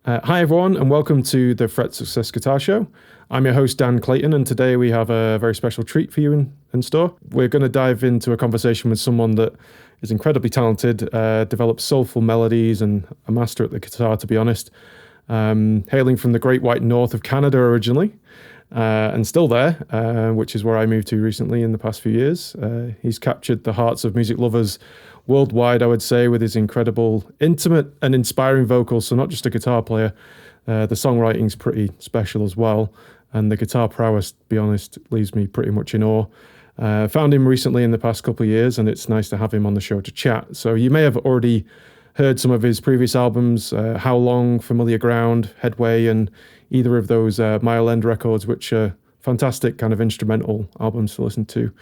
Hi, everyone, and welcome to the Fret Success Guitar Show. I'm your host, Dan Clayton, and today we have a very special treat for you in store. We're going to dive into a conversation with someone that is incredibly talented, develops soulful melodies, and a master at the guitar, to be honest. Hailing from the Great White North of Canada originally, and still there, which is where I moved to recently in the past few years. He's captured the hearts of music lovers worldwide, I would say, with his incredible, intimate and inspiring vocals. So not just a guitar player, the songwriting's pretty special as well. And the guitar prowess, to be honest, leaves me pretty much in awe. Found him recently in the past couple of years, and it's nice to have him on the show to chat. So you may have already heard some of his previous albums, How Long, Familiar Ground, Headway, and either of those Mile End records, which are fantastic kind of instrumental albums to listen to.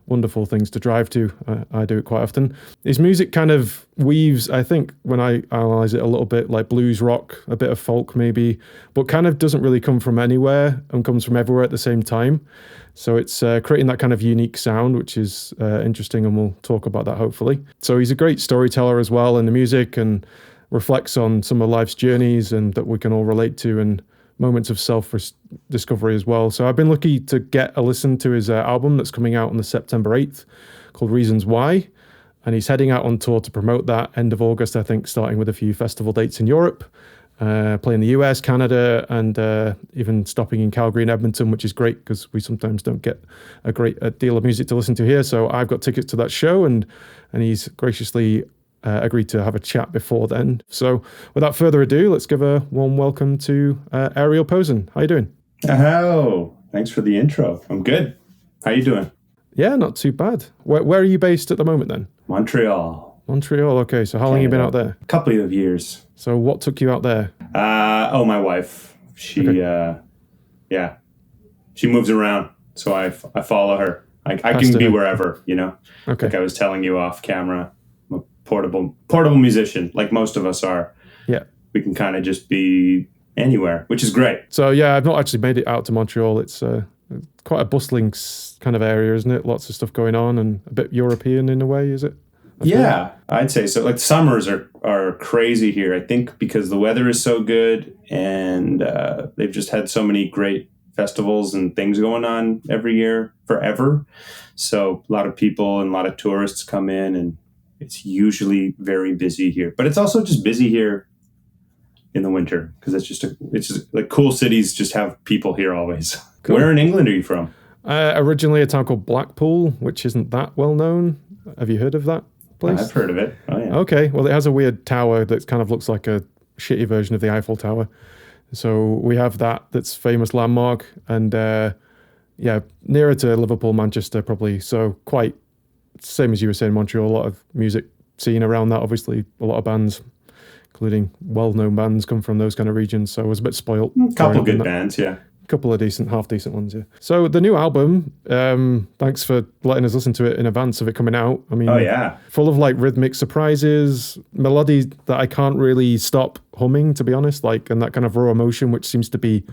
Wonderful things to drive to. I do it quite often. His music kind of weaves, I think, when I analyze it a little bit, like blues rock, a bit of folk maybe, but kind of doesn't really come from anywhere and comes from everywhere at the same time. So it's creating that kind of unique sound, which is interesting, and we'll talk about that hopefully. So he's a great storyteller as well in the music, and reflects on some of life's journeys and that we can all relate to, and moments of self-discovery as well. So I've been lucky to get a listen to his album that's coming out on the September 8th called Reasons Why. And he's heading out on tour to promote that end of August, I think, starting with a few festival dates in Europe, playing the US, Canada, and even stopping in Calgary and Edmonton, which is great because we sometimes don't get a great deal of music to listen to here. So I've got tickets to that show, and he's graciously agreed to have a chat before then. So without further ado, let's give a warm welcome to Ariel Posen. How you doing? Oh, thanks for the intro. I'm good. How you doing? Yeah, not too bad. Where are you based at the moment then? Montreal. Montreal, okay. So how long have you been out there? A couple of years. So what took you out there? My wife. She, okay. She moves around, so I follow her. I can be wherever, you know? Okay. Like I was telling you off camera. Portable musician, like most of us are. Yeah. We can kind of just be anywhere, which is great. So yeah, I've not actually made it out to Montreal. It's quite a bustling kind of area, isn't it? Lots of stuff going on, and a bit European in a way, is it? Yeah, I'd say so. Like summers are crazy here, I think, because the weather is so good, and they've just had so many great festivals and things going on every year forever. So a lot of people and a lot of tourists come in, and it's usually very busy here, but it's also just busy here in the winter because it's just like cool cities just have people here always. Cool. Where in England are you from? Originally a town called Blackpool, which isn't that well known. Have you heard of that place? I've heard of it. Oh yeah. Okay. Well, it has a weird tower that kind of looks like a shitty version of the Eiffel Tower. So we have that's famous landmark, and nearer to Liverpool, Manchester probably. So quite same as you were saying, Montreal, a lot of music scene around that. Obviously, a lot of bands, including well-known bands, come from those kind of regions. So I was a bit spoilt. A couple good bands, yeah. A couple of half-decent ones, yeah. So the new album, thanks for letting us listen to it in advance of it coming out. I mean, oh yeah, full of like rhythmic surprises, melodies that I can't really stop humming, to be honest, like, and that kind of raw emotion, which seems to be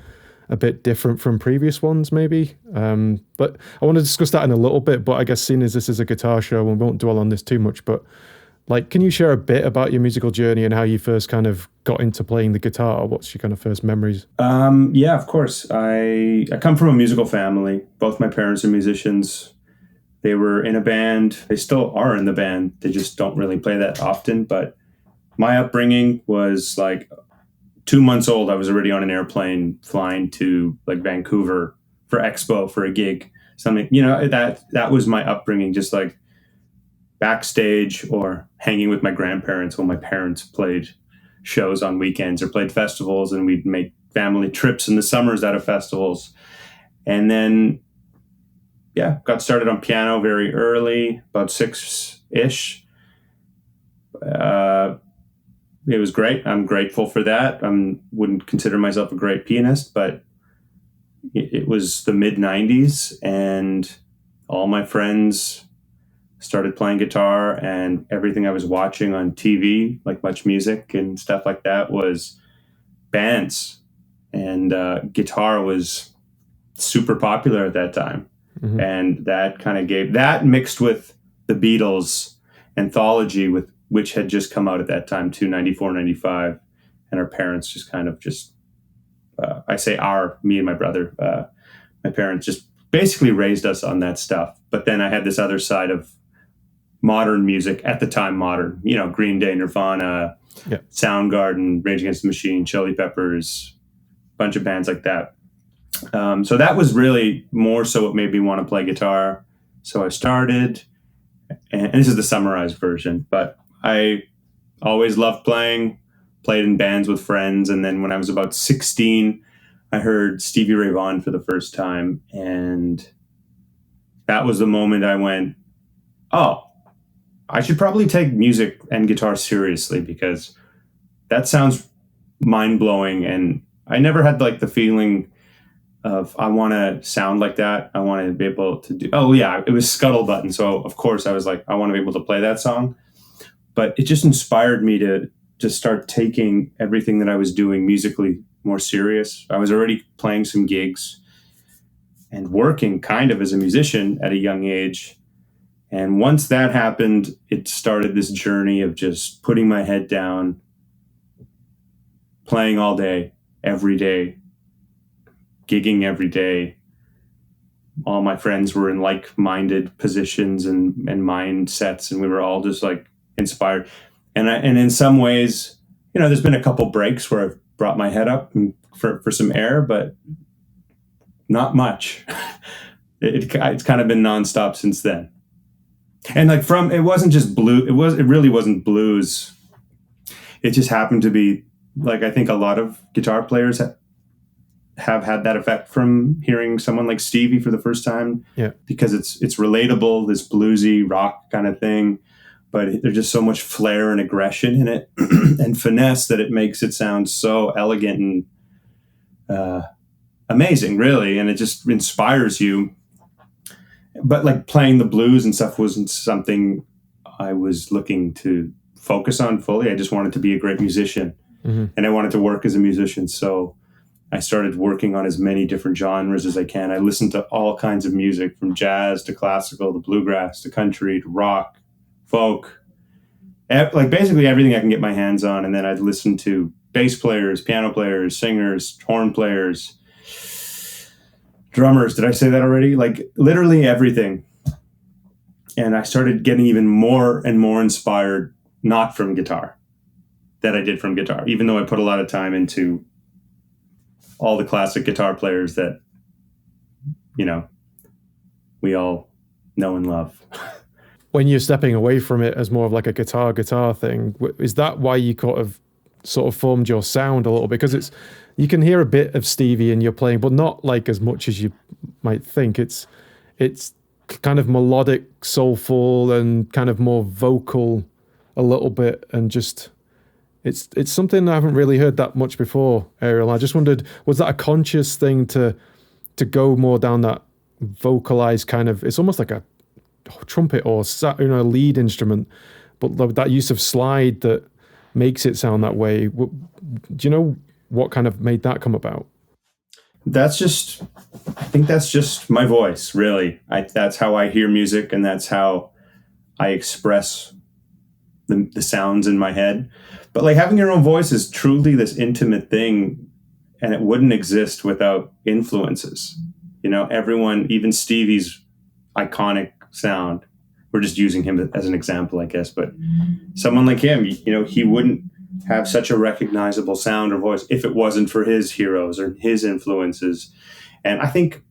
a bit different from previous ones, maybe. But I want to discuss that in a little bit, but I guess seeing as this is a guitar show, we won't dwell on this too much, but like, can you share a bit about your musical journey and how you first kind of got into playing the guitar? What's your kind of first memories? Yeah, of course. I come from a musical family. Both my parents are musicians. They were in a band. They still are in the band. They just don't really play that often. But my upbringing was like 2 months old. I was already on an airplane flying to like Vancouver for Expo for a gig. Something, you know, that was my upbringing, just like backstage or hanging with my grandparents when my parents played shows on weekends or played festivals, and we'd make family trips in the summers out of festivals. And then, got started on piano very early, about 6-ish. It was great. I'm grateful for that. I wouldn't consider myself a great pianist, but it was the mid-90s, and all my friends started playing guitar, and everything I was watching on TV, like Much Music and stuff like that, was bands. And guitar was super popular at that time. Mm-hmm. And that kind of gave, that mixed with the Beatles anthology, which had just come out at that time too, 94, 95. and our parents just kind of I say me and my brother, my parents just basically raised us on that stuff. But then I had this other side of modern music at the time, Green Day, Nirvana, Soundgarden, Rage Against the Machine, Chili Peppers, a bunch of bands like that. So that was really more so what made me want to play guitar. So I started, and this is the summarized version, but I always loved played in bands with friends. And then when I was about 16, I heard Stevie Ray Vaughan for the first time. And that was the moment I went, oh, I should probably take music and guitar seriously, because that sounds mind-blowing. And I never had like the feeling of, I want to sound like that. I want to be able to do, it was Scuttlebutton. So of course I was like, I want to be able to play that song. But it just inspired me to start taking everything that I was doing musically more serious. I was already playing some gigs and working kind of as a musician at a young age. And once that happened, it started this journey of just putting my head down, playing all day, every day, gigging every day. All my friends were in like-minded positions and mindsets, and we were all just like inspired. And in some ways, there's been a couple breaks where I've brought my head up for some air, but not much. It's kind of been nonstop since then. And it wasn't just blues. It really wasn't blues. It just happened to be I think a lot of guitar players have had that effect from hearing someone like Stevie for the first time. Yeah. Because it's relatable, this bluesy rock kind of thing, but there's just so much flair and aggression in it and finesse that it makes it sound so elegant and amazing, really. And it just inspires you. But playing the blues and stuff wasn't something I was looking to focus on fully. I just wanted to be a great musician, and I wanted to work as a musician. So I started working on as many different genres as I can. I listened to all kinds of music, from jazz to classical to bluegrass to country to rock, folk, basically everything I can get my hands on. And then I'd listen to bass players, piano players, singers, horn players, drummers. Did I say that already? Literally everything. And I started getting even more and more inspired, not from guitar, that I did from guitar, even though I put a lot of time into all the classic guitar players that, we all know and love. When you're stepping away from it as more of like a guitar thing, is that why you sort of formed your sound a little bit? Because you can hear a bit of Stevie in your playing, but not as much as you might think. It's kind of melodic, soulful, and kind of more vocal a little bit, and just it's something I haven't really heard that much before, Ariel. I just wondered, was that a conscious thing to go more down that vocalized kind of? It's almost like a trumpet or a lead instrument, but that use of slide that makes it sound that way. Do you know what kind of made that come about? I think that's just my voice, really. That's how I hear music, and that's how I express the sounds in my head. But having your own voice is truly this intimate thing, and it wouldn't exist without influences. Everyone, even Stevie's iconic sound, we're just using him as an example, I guess, but someone like him, he wouldn't have such a recognizable sound or voice if it wasn't for his heroes or his influences. And I think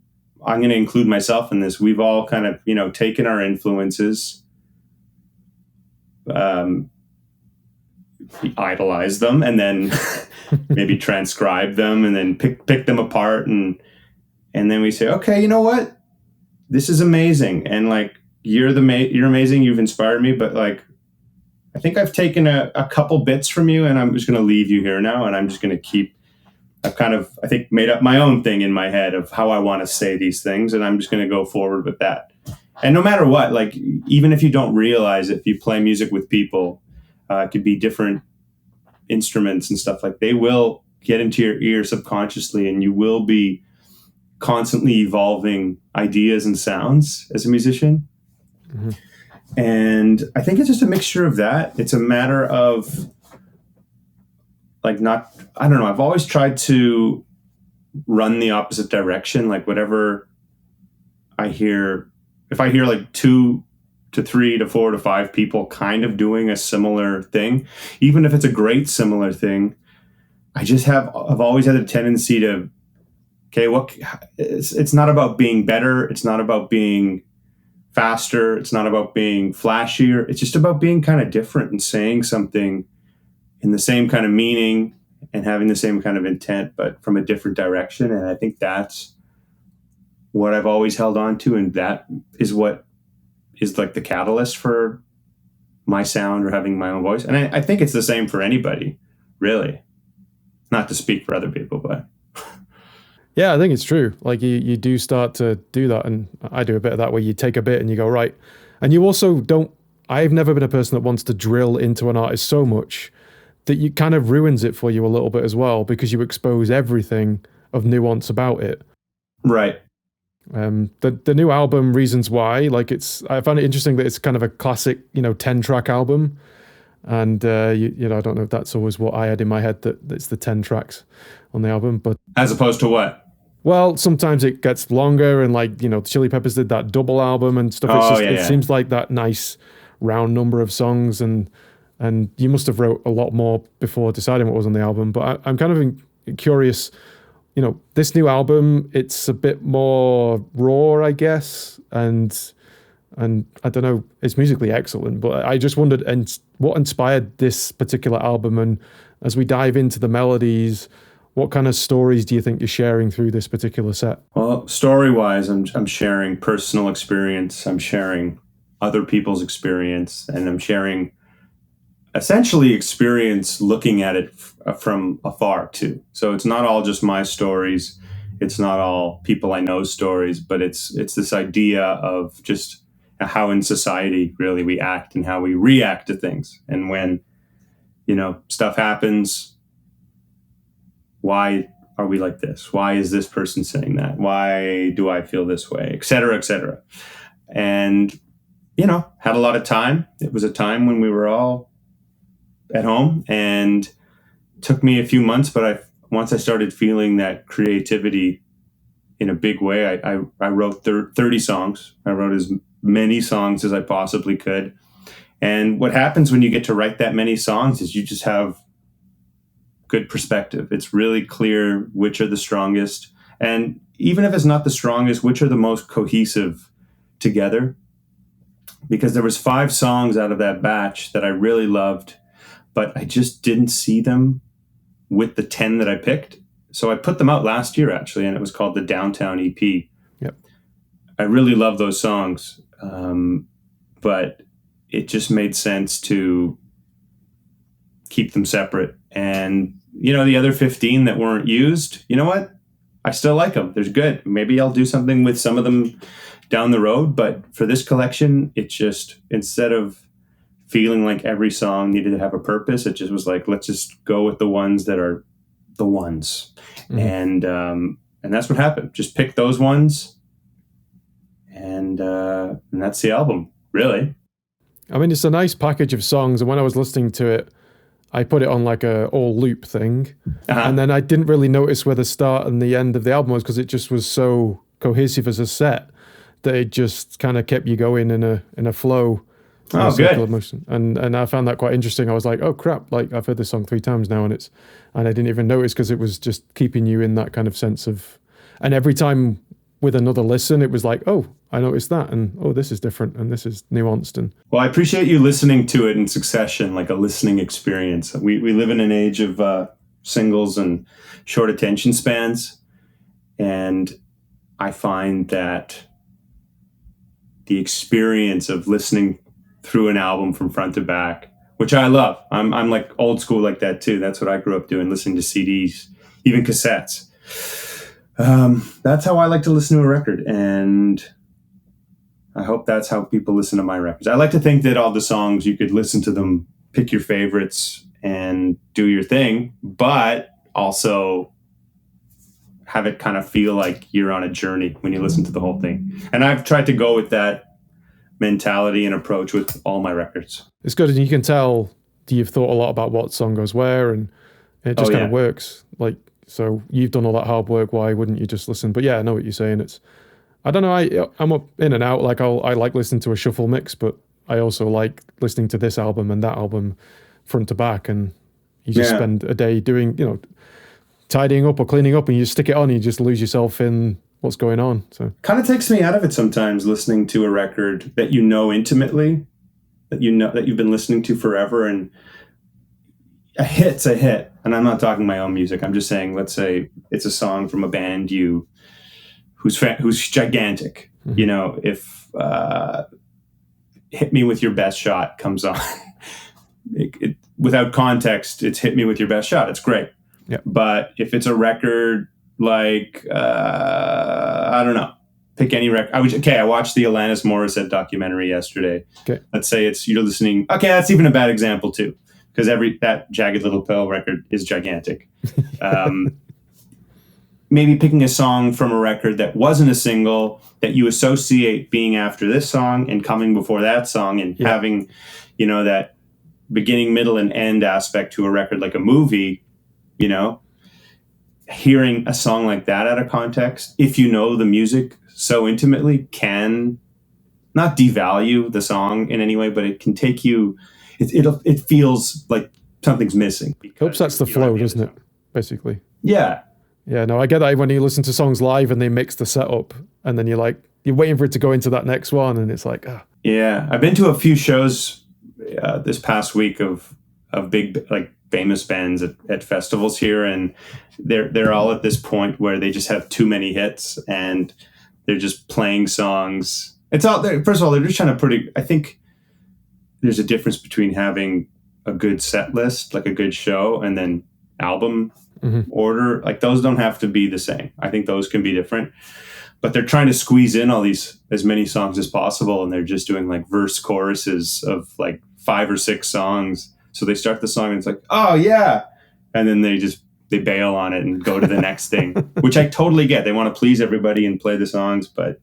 I'm going to include myself in this. We've all kind of, taken our influences, idolize them, and then maybe transcribe them, and then pick them apart, and then we say, okay, you know what? This is amazing, and you're amazing. You've inspired me, but I think I've taken a couple bits from you, and I'm just going to leave you here now, and I'm just going to I've kind of, I think, made up my own thing in my head of how I want to say these things, and I'm just going to go forward with that. And no matter what, even if you don't realize it, if you play music with people, it could be different instruments and stuff, they will get into your ear subconsciously, and you will be constantly evolving ideas and sounds as a musician. Mm-hmm. And I think it's just a mixture of that. It's a matter of like not, I don't know. I've always tried to run the opposite direction. Like whatever I hear, if I hear like 2 to 3 to 4 to 5 people kind of doing a similar thing, even if it's a great similar thing, I've always had a tendency to, okay, it's not about being better. It's not about being faster. It's not about being flashier. It's just about being kind of different and saying something in the same kind of meaning and having the same kind of intent, but from a different direction. And I think that's what I've always held on to. And that is what is like the catalyst for my sound or having my own voice. And I think it's the same for anybody, really. Not to speak for other people, but Yeah, I think it's true. Like you do start to do that, and I do a bit of that where you take a bit and you go, right. And you also don't, I've never been a person that wants to drill into an artist so much that you kind of ruins it for you a little bit as well, because you expose everything of nuance about it. right. The new album, Reasons Why, like I found it interesting that it's kind of a classic, 10-track album. And, I don't know if that's always what I had in my head, that it's the 10 tracks on the album. But As opposed to what? well, sometimes it gets longer, and like, Chili Peppers did that double album and stuff. It seems like that nice round number of songs, and you must have wrote a lot more before deciding what was on the album. But I'm kind of curious, this new album, it's a bit more raw, I guess, and I don't know, it's musically excellent, but I just wondered, and what inspired this particular album? And as we dive into the melodies, what kind of stories do you think you're sharing through this particular set? Well, story-wise, I'm sharing personal experience. I'm sharing other people's experience, and I'm sharing essentially experience looking at it from afar too. So it's not all just my stories. It's not all people I know stories, but it's this idea of just how in society really we act and how we react to things. And when, stuff happens, why are we like this? Why is this person saying that? Why do I feel this way? Et cetera, et cetera. And, had a lot of time. It was a time when we were all at home, and it took me a few months, but once I started feeling that creativity in a big way, I wrote 30 songs. I wrote as many songs as I possibly could. And what happens when you get to write that many songs is you just have good perspective. It's really clear which are the strongest. And even if it's not the strongest, which are the most cohesive together. Because there was 5 songs out of that batch that I really loved, but I just didn't see them with the 10 that I picked. So I put them out last year, actually, and it was called the Downtown EP. Yep. I really love those songs, but it just made sense to keep them separate. And, the other 15 that weren't used, you know what? I still like them. They're good. Maybe I'll do something with some of them down the road. But for this collection, it just, instead of feeling like every song needed to have a purpose, it just was like, let's just go with the ones that are the ones. Mm-hmm. And that's what happened. Just pick those ones, and that's the album, really. I mean, it's a nice package of songs, and when I was listening to it, I put it on like a all loop thing, and then I didn't really notice where the start and the end of the album was, because it just was so cohesive as a set that it just kind of kept you going in a flow. Oh, good. Emotion. And I found that quite interesting. I was like, oh crap, like I've heard this song 3 times now, and I didn't even notice, because it was just keeping you in that kind of sense of, and every time with another listen, it was like, oh, I noticed that, and oh, this is different, and this is nuanced. And well, I appreciate you listening to it in succession, like a listening experience. We live in an age of singles and short attention spans, and I find that the experience of listening through an album from front to back, which I love. I'm like old school like that too. That's what I grew up doing, listening to CDs, even cassettes. That's how I like to listen to a record, and I hope that's how people listen to my records. I like to think that all the songs, you could listen to them, pick your favorites, and do your thing, but also have it kind of feel like you're on a journey when you listen to the whole thing. And I've tried to go with that mentality and approach with all my records. It's good, and you can tell you've thought a lot about what song goes where, and It just kind of works. Like, so you've done all that hard work. Why wouldn't you just listen? But yeah, I know what you're saying. I don't know. I'm up in and out. Like I like listening to a shuffle mix, but I also like listening to this album and that album front to back. And you just spend a day doing, tidying up or cleaning up, and you just stick it on and you just lose yourself in what's going on. So kind of takes me out of it sometimes, listening to a record that you know intimately, that you've been listening to forever, and a hit's a hit. And I'm not talking my own music. I'm just saying, let's say it's a song from a band who's gigantic. Mm-hmm. If Hit Me With Your Best Shot comes on, without context, it's Hit Me With Your Best Shot. It's great. Yeah. But if it's a record like, I don't know, pick any record. I watched the Alanis Morissette documentary yesterday. Okay. Let's say you're listening. Okay, that's even a bad example too, because that Jagged Little Pill record is gigantic. Maybe picking a song from a record that wasn't a single that you associate being after this song and coming before that song, and having, that beginning, middle, and end aspect to a record like a movie, hearing a song like that out of context, if you know the music so intimately, can not devalue the song in any way, but it can take you, it feels like something's missing. Helps that's the flow, doesn't it? Basically. Yeah. Yeah, no, I get that when you listen to songs live and they mix the setup, and then you're waiting for it to go into that next one, and it's like, ah. Yeah, I've been to a few shows this past week of big, like, famous bands at festivals here, and they're all at this point where they just have too many hits and they're just playing songs. It's all there. First of all, they're just trying to I think there's a difference between having a good set list, like a good show, and then album order. Like, those don't have to be the same. I think those can be different, but they're trying to squeeze in as many songs as possible, and they're just doing like verse choruses of like 5 or 6 songs. So they start the song and it's like, oh yeah, and then they bail on it and go to the next thing, which I totally get. They want to please everybody and play the songs, but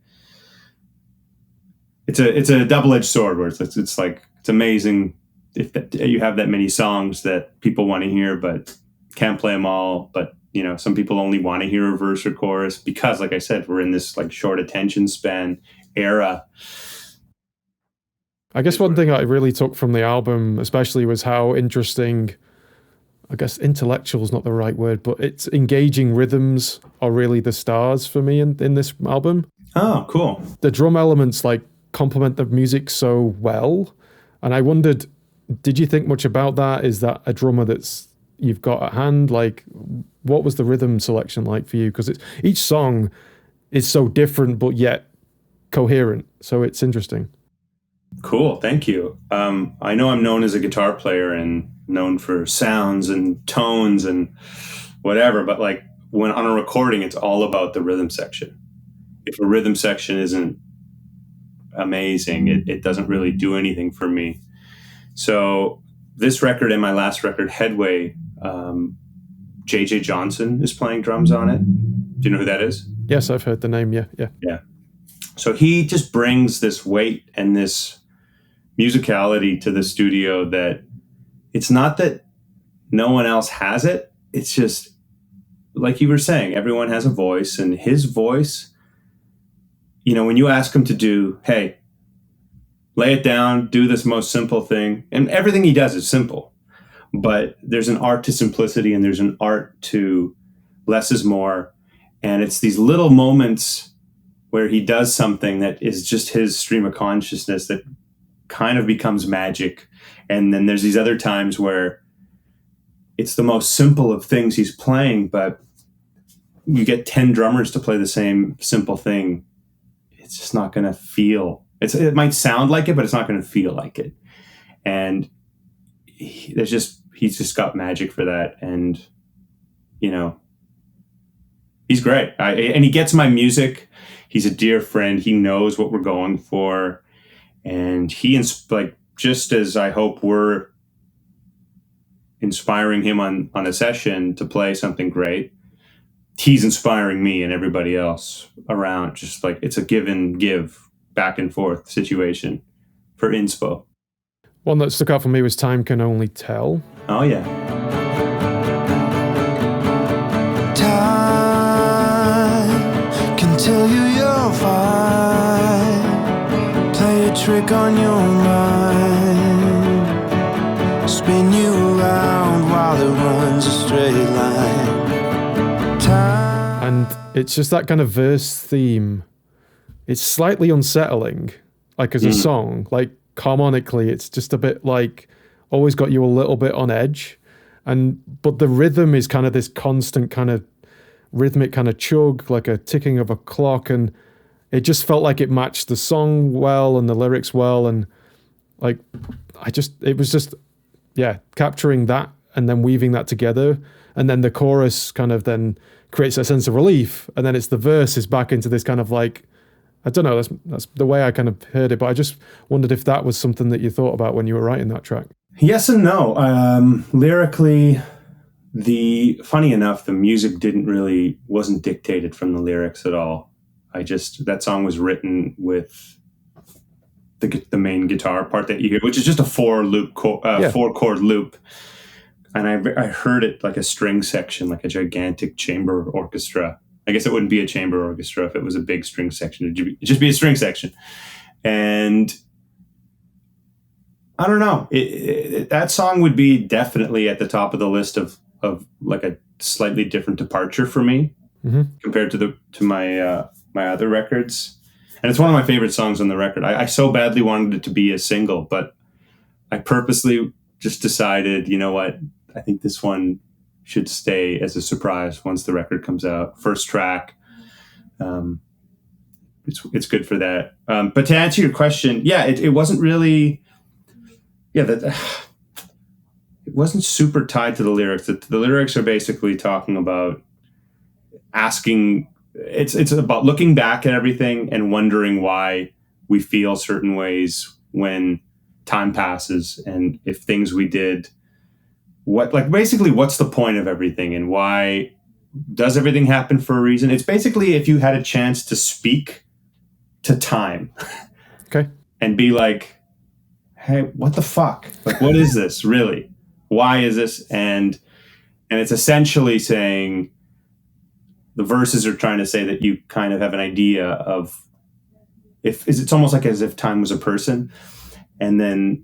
it's a double-edged sword where it's like, it's amazing if you have that many songs that people want to hear, but can't play them all. But some people only want to hear a verse or chorus because, like I said, we're in this like short attention span era. I guess one thing I really took from the album especially was how interesting, I guess intellectual is not the right word, but it's engaging rhythms are really the stars for me in this album. Oh, cool. The drum elements complement the music so well. And I wondered, did you think much about that? Is that a drummer you've got at hand? Like, what was the rhythm selection like for you? Because each song is so different, but yet coherent. So it's interesting. Cool. Thank you. I know I'm known as a guitar player and known for sounds and tones and whatever, but like when on a recording, it's all about the rhythm section. If a rhythm section isn't amazing, it doesn't really do anything for me. So this record and my last record, Headway, J.J. Johnson is playing drums on it. Do you know who that is? Yes, I've heard the name. Yeah. So he just brings this weight and this musicality to the studio that it's not that no one else has it. It's just, like you were saying, everyone has a voice, and his voice, when you ask him to do, hey, lay it down, do this most simple thing, and everything he does is simple, but there's an art to simplicity and there's an art to less is more. And it's these little moments where he does something that is just his stream of consciousness that kind of becomes magic. And then there's these other times where it's the most simple of things he's playing, but you get 10 drummers to play the same simple thing. It's just not going to feel, it might sound like it, but it's not going to feel like it. And he's just got magic for that. And, he's great. And he gets my music. He's a dear friend. He knows what we're going for. And just as I hope we're inspiring him on a session to play something great, he's inspiring me and everybody else around. Just like it's a give and give, back and forth situation for inspo. One that stuck out for me was Time Can Only Tell. Oh, yeah. back on your mind, spin you around while it runs a straight line. And it's just that kind of verse theme. It's slightly unsettling, like as a song, like harmonically, it's just a bit like always got you a little bit on edge. But the rhythm is kind of this constant kind of rhythmic kind of chug, like a ticking of a clock. And it just felt like it matched the song well and the lyrics well. And like, it was just, capturing that and then weaving that together. And then the chorus kind of then creates a sense of relief. And then it's the verse is back into this kind of like, I don't know, that's the way I kind of heard it. But I just wondered if that was something that you thought about when you were writing that track. Yes and no. Lyrically, funny enough, the music wasn't dictated from the lyrics at all. That song was written with the main guitar part that you hear, which is just a four chord loop. And I heard it like a string section, like a gigantic chamber orchestra. I guess it wouldn't be a chamber orchestra if it was a big string section. It'd just be a string section. And I don't know. That song would be definitely at the top of the list of like a slightly different departure for me compared to my other records. And it's one of my favorite songs on the record. I so badly wanted it to be a single, but I purposely just decided, you know what? I think this one should stay as a surprise once the record comes out. First track. It's good for that. But to answer your question, it wasn't really, it wasn't super tied to the lyrics. The lyrics are basically talking about asking, it's about looking back at everything and wondering why we feel certain ways when time passes, and if things we did, what's the point of everything, and why does everything happen for a reason? It's basically if you had a chance to speak to time, okay, and be like, hey, what the fuck? Like, what is this really? Why is this? And it's essentially saying, the verses are trying to say that you kind of have an idea of it's almost like as if time was a person, and then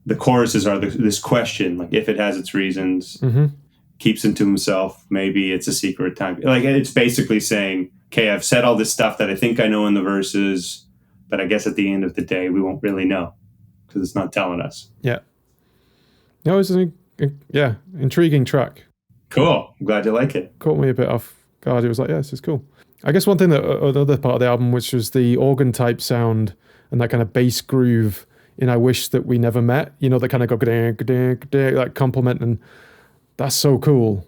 the choruses are this question, like if it has its reasons, keeps it to himself, maybe it's a secret time. Like it's basically saying, okay, I've said all this stuff that I think I know in the verses, but I guess at the end of the day, we won't really know because it's not telling us. Yeah. That was an intriguing track. Cool. I'm glad you like it. Caught me a bit off guard. It was like, this is cool. I guess one thing that the other part of the album, which was the organ type sound and that kind of bass groove in I Wish That We Never Met, you know, that kind of go that compliment, and that's so cool.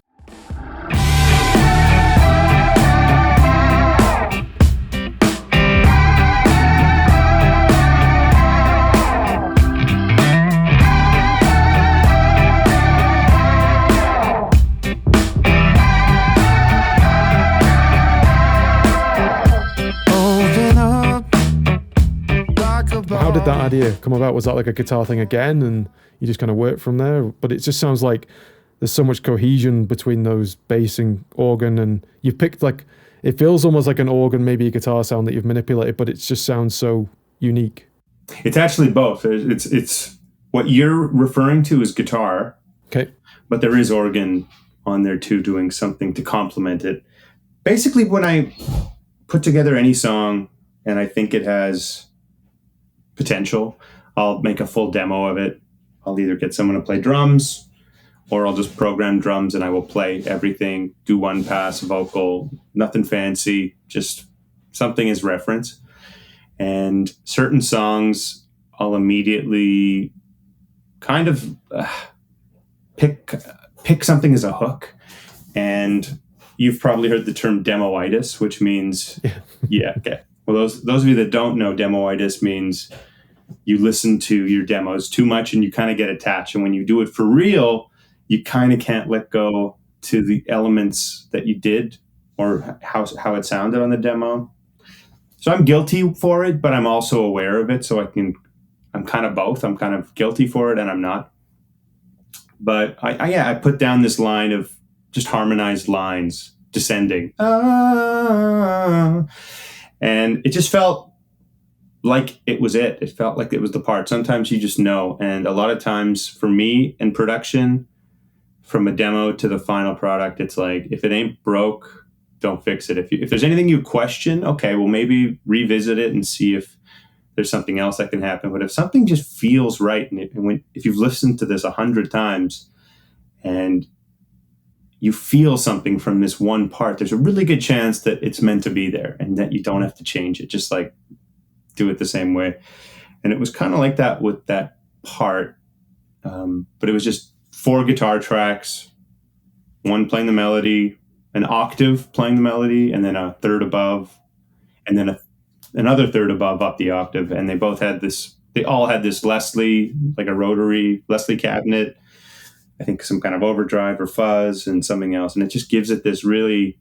How did that idea come about? Was that like a guitar thing again, and you just kind of worked from there? But it just sounds like there's so much cohesion between those bass and organ, and you've picked like, it feels almost like an organ, maybe a guitar sound that you've manipulated, but it just sounds so unique. It's actually both. It's what you're referring to is guitar. Okay. But there is organ on there too, doing something to complement it. Basically, when I put together any song and I think it has potential, I'll make a full demo of it. I'll either get someone to play drums, or I'll just program drums and I will play everything, do one pass, vocal, nothing fancy, just something as reference. And certain songs, I'll immediately kind of pick something as a hook. And you've probably heard the term demoitis, which means, okay. Well, those of you that don't know, demoitis means you listen to your demos too much and you kind of get attached. And when you do it for real, you kind of can't let go to the elements that you did or how it sounded on the demo. So I'm guilty for it, but I'm also aware of it. So I'm kind of both. I'm kind of guilty for it and I'm not. But I put down this line of just harmonized lines descending. And it just felt like it was it. It felt like it was the part. Sometimes you just know. And a lot of times for me in production, from a demo to the final product, it's like, if it ain't broke, don't fix it. If there's anything you question, okay, well, maybe revisit it and see if there's something else that can happen. But if something just feels right, if you've listened to this 100 times and you feel something from this one part, there's a really good chance that it's meant to be there and that you don't have to change it. Just like do it the same way. And it was kind of like that with that part. But it was just 4 guitar tracks, one playing the melody, an octave playing the melody, and then a third above, and then another third above up the octave. And they all had this Leslie, like a rotary Leslie cabinet, I think some kind of overdrive or fuzz and something else. And it just gives it this really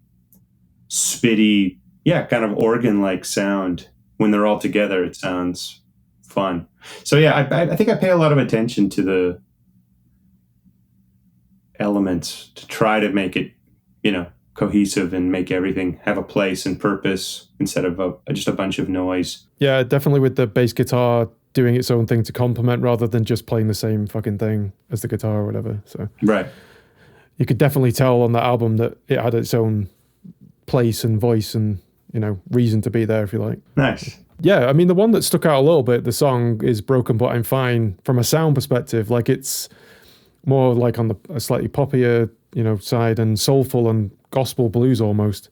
spitty, kind of organ-like sound. When they're all together, it sounds fun. So I think I pay a lot of attention to the elements to try to make it, cohesive and make everything have a place and purpose instead of just a bunch of noise. Yeah, definitely with the bass guitar doing its own thing to complement rather than just playing the same fucking thing as the guitar or whatever. So right, you could definitely tell on that album that it had its own place and voice and reason to be there, if you like. Nice. Yeah, I mean, the one that stuck out a little bit, the song is Broken But I'm Fine from a sound perspective. Like, it's more like on a slightly poppier, side and soulful and gospel blues almost.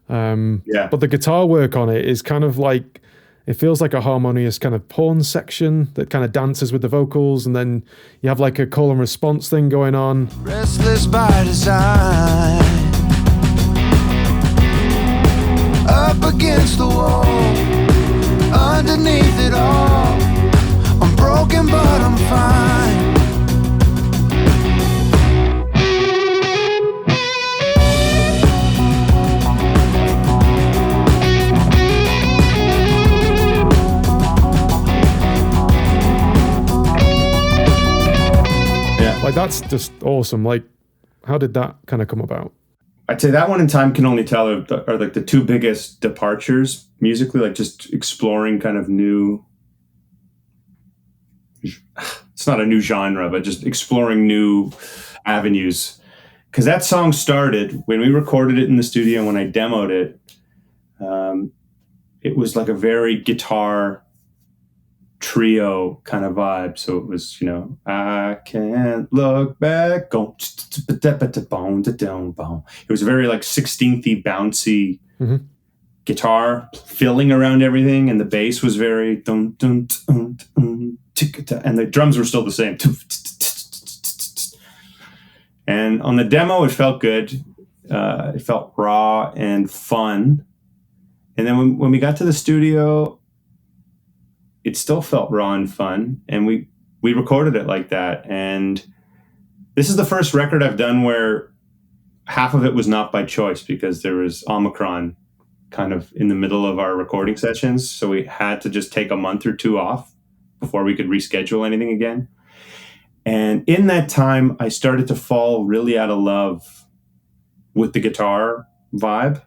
But the guitar work on it is kind of like, it feels like a harmonious kind of horn section that kind of dances with the vocals, and then you have like a call and response thing going on. Restless by design, up against the wall, underneath it all, I'm broken but I'm fine. Like, that's just awesome. Like, how did that kind of come about? I'd say that one in Time Can Only Tell are like the 2 biggest departures musically, like just exploring kind of new, it's not a new genre, but just exploring new avenues. Because that song started when we recorded it in the studio. When I demoed it, it was like a very guitar trio kind of vibe. So it was, I can't look back. It was very like 16th bouncy guitar filling around everything, and the bass was very dun, dun, dun, dun, and the drums were still the same. And on the demo, it felt good. It felt raw and fun. And then when we got to the studio, it still felt raw and fun, and we recorded it like that. And this is the first record I've done where half of it was not by choice, because there was Omicron kind of in the middle of our recording sessions. So we had to just take a month or 2 off before we could reschedule anything again. And in that time, I started to fall really out of love with the guitar vibe.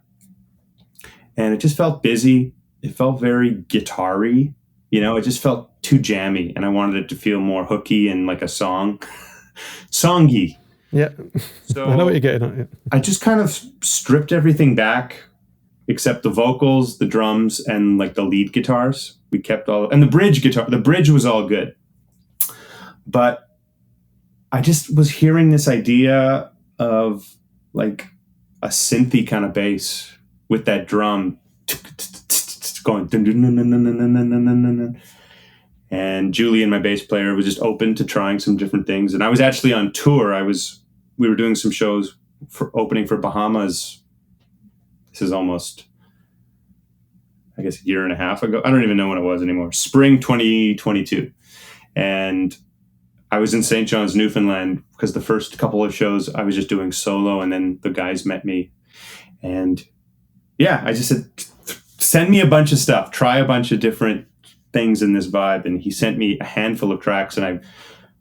And it just felt busy. It felt very guitar-y. It just felt too jammy, and I wanted it to feel more hooky and like a songy. Yeah. So I know what you're getting at. Yeah. I just kind of stripped everything back except the vocals, the drums, and like the lead guitars. We kept and the bridge guitar. The bridge was all good. But I just was hearing this idea of like a synthy kind of bass with that drum going, and Julian, my bass player, was just open to trying some different things. And I was actually on tour. We were doing some shows for opening for Bahamas. This is almost, I guess, a year and a half ago. I don't even know when it was anymore. Spring 2022. And I was in St. John's, Newfoundland, because the first couple of shows I was just doing solo, and then the guys met me. And I just said, send me a bunch of stuff, try a bunch of different things in this vibe. And he sent me a handful of tracks, and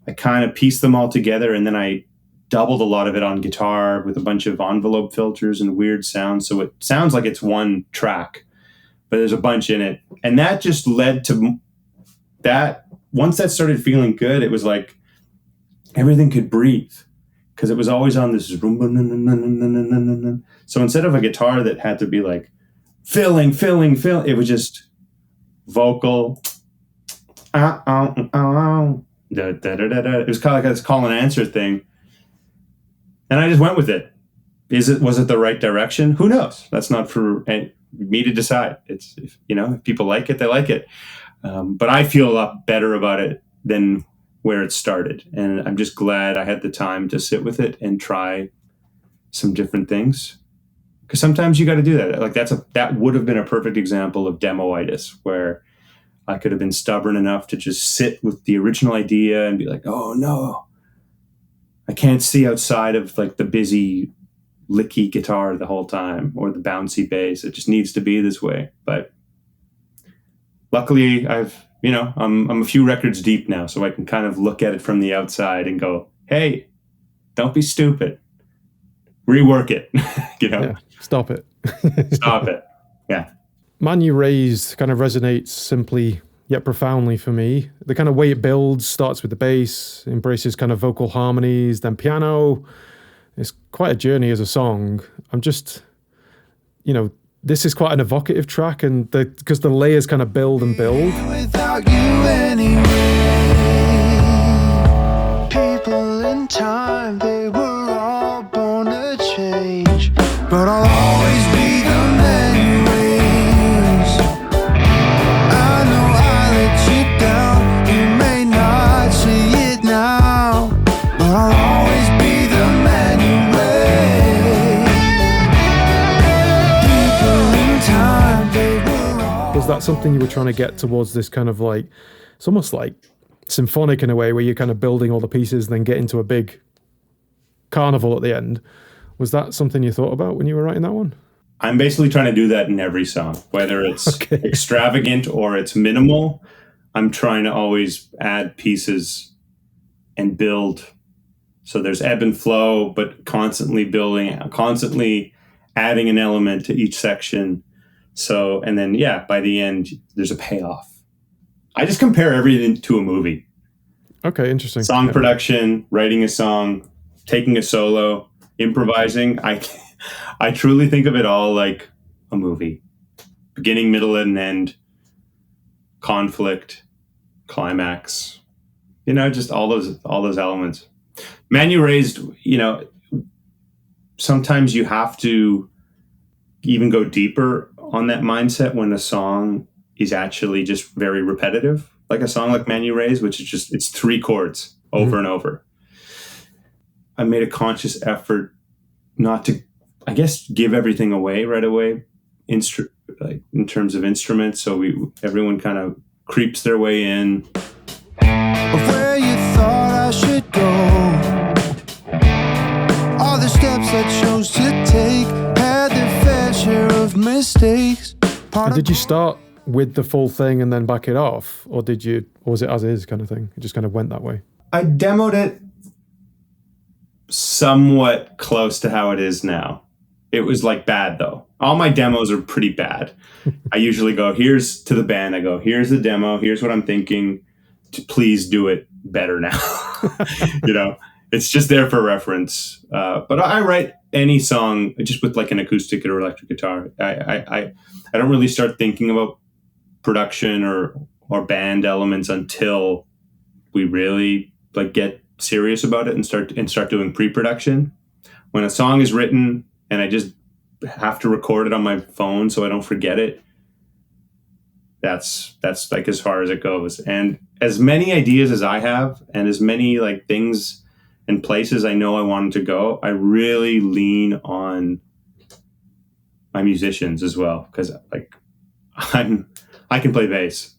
I kind of pieced them all together, and then I doubled a lot of it on guitar with a bunch of envelope filters and weird sounds. So it sounds like it's one track, but there's a bunch in it. And that just led to that. Once that started feeling good, it was like everything could breathe because it was always on this. So instead of a guitar that had to be like filling, it was just vocal. It was kind of like this call and answer thing. And I just went with it. Was it the right direction? Who knows? That's not for me to decide. It's, if people like it, they like it. But I feel a lot better about it than where it started. And I'm just glad I had the time to sit with it and try some different things. Because sometimes you got to do that. Like that would have been a perfect example of demoitis, where I could have been stubborn enough to just sit with the original idea and be like, oh no, I can't see outside of like the busy licky guitar the whole time or the bouncy bass. It just needs to be this way. But luckily I'm a few records deep now, so I can kind of look at it from the outside and go, hey, don't be stupid. Rework it. Yeah, stop it. Stop it. Yeah. Man You Raised kind of resonates simply yet profoundly for me. The kind of way it builds starts with the bass, embraces kind of vocal harmonies, then piano. It's quite a journey as a song. I'm just, this is quite an evocative track, and because the layers kind of build and build. Without you anyway, people in time, they were all born to change, but I'll always be the man you raise. I know I let you down, you may not see it now, but I'll always be the man you raise. People in time, they were all. Was that something you were trying to get towards, this kind of like, it's almost like symphonic in a way, where you're kind of building all the pieces, then get into a big carnival at the end? Was that something you thought about when you were writing that one? I'm basically trying to do that in every song, whether it's extravagant or it's minimal. I'm trying to always add pieces and build. So there's ebb and flow, but constantly building, constantly adding an element to each section. So, and then, by the end, there's a payoff. I just compare everything to a movie. Okay, interesting. Song production, writing a song, taking a solo, improvising. I truly think of it all like a movie. Beginning, middle, and end. Conflict, climax. Just all those elements. Man You Raised, sometimes you have to even go deeper on that mindset when a song is actually just very repetitive, like a song like Man You Raised, which is just, it's 3 chords over and over. I made a conscious effort not to, I guess, give everything away right away, in terms of instruments. So everyone kind of creeps their way in. Where you thought I should go, all the steps I chose to take had their fair share of mistakes. And did you start with the full thing and then back it off, or was it as is kind of thing? It just kind of went that way? I demoed it somewhat close to how it is now. It was like bad though. All my demos are pretty bad. I usually go, here's to the band. I go, here's the demo. Here's what I'm thinking. Please do it better now. It's just there for reference. But I write any song just with like an acoustic or electric guitar. I don't really start thinking about production or band elements until we really like get serious about it and start doing pre-production. When a song is written and I just have to record it on my phone so I don't forget it, that's like as far as it goes. And as many ideas as I have and as many like things and places I know I wanted to go, I really lean on my musicians as well, because like I can play bass,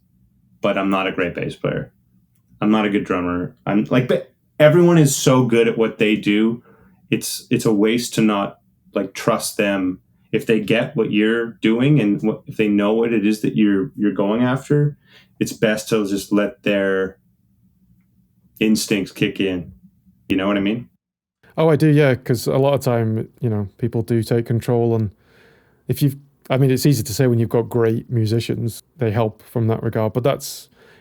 but I'm not a great bass player. I'm not a good drummer. But everyone is so good at what they do. It's a waste to not like trust them. If they get what you're doing and if they know what it is that you're going after, it's best to just let their instincts kick in. You know what I mean? Oh, I do, yeah. Because a lot of time, people do take control, and if you've I mean, it's easy to say when you've got great musicians, they help from that regard. But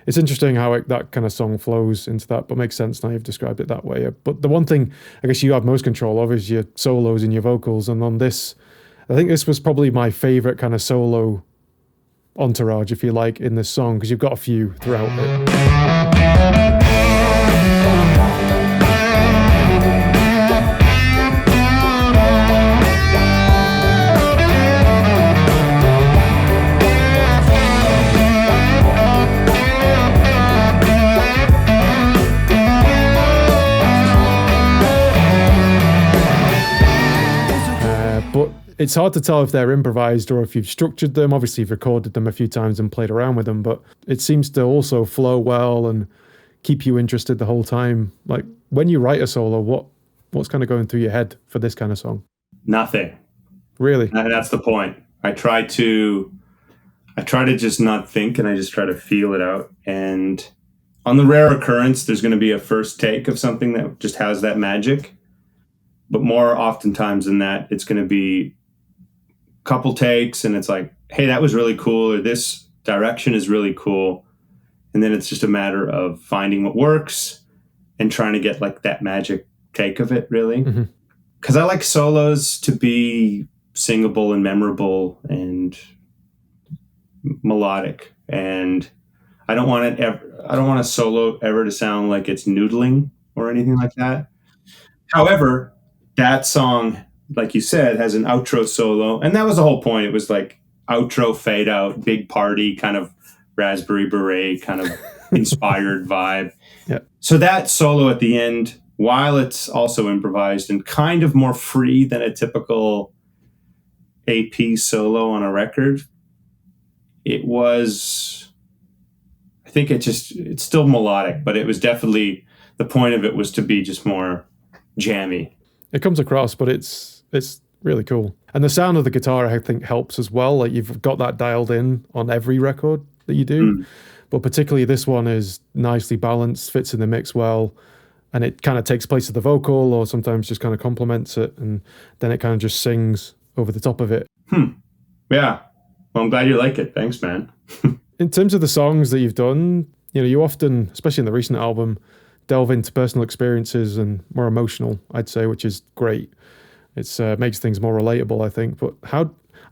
it's interesting how that kind of song flows into that, but makes sense now you've described it that way. But the one thing I guess you have most control of is your solos and your vocals. And on this, I think this was probably my favorite kind of solo entourage, if you like, in this song, because you've got a few throughout it. But it's hard to tell if they're improvised or if you've structured them. Obviously, you've recorded them a few times and played around with them, but it seems to also flow well and keep you interested the whole time. Like, when you write a solo, what's kind of going through your head for this kind of song? Nothing. Really? And that's the point. I try to just not think, and I just try to feel it out. And on the rare occurrence, there's going to be a first take of something that just has that magic. But more oftentimes than that, it's going to be a couple takes and it's like, hey, that was really cool, or this direction is really cool. And then it's just a matter of finding what works and trying to get like that magic take of it, really. Because I like solos to be singable and memorable and melodic. And I don't want a solo ever to sound like it's noodling or anything like that. However, that song, like you said, has an outro solo. And that was the whole point. It was like outro, fade out, big party, kind of Raspberry Beret, kind of inspired vibe. Yeah. So that solo at the end, while it's also improvised and kind of more free than a typical AP solo on a record, it was, I think it's still melodic, but it was definitely, the point of it was to be just more jammy. It comes across, but it's really cool. And the sound of the guitar, I think, helps as well. Like, you've got that dialed in on every record that you do. But particularly this one is nicely balanced, fits in the mix well, and it kind of takes place of the vocal or sometimes just kind of complements it, and then it kind of just sings over the top of it. Yeah. Well, I'm glad you like it. Thanks, man. In terms of the songs that you've done, you often, especially in the recent album, delve into personal experiences and more emotional, I'd say, which is great. It's makes things more relatable, I think. But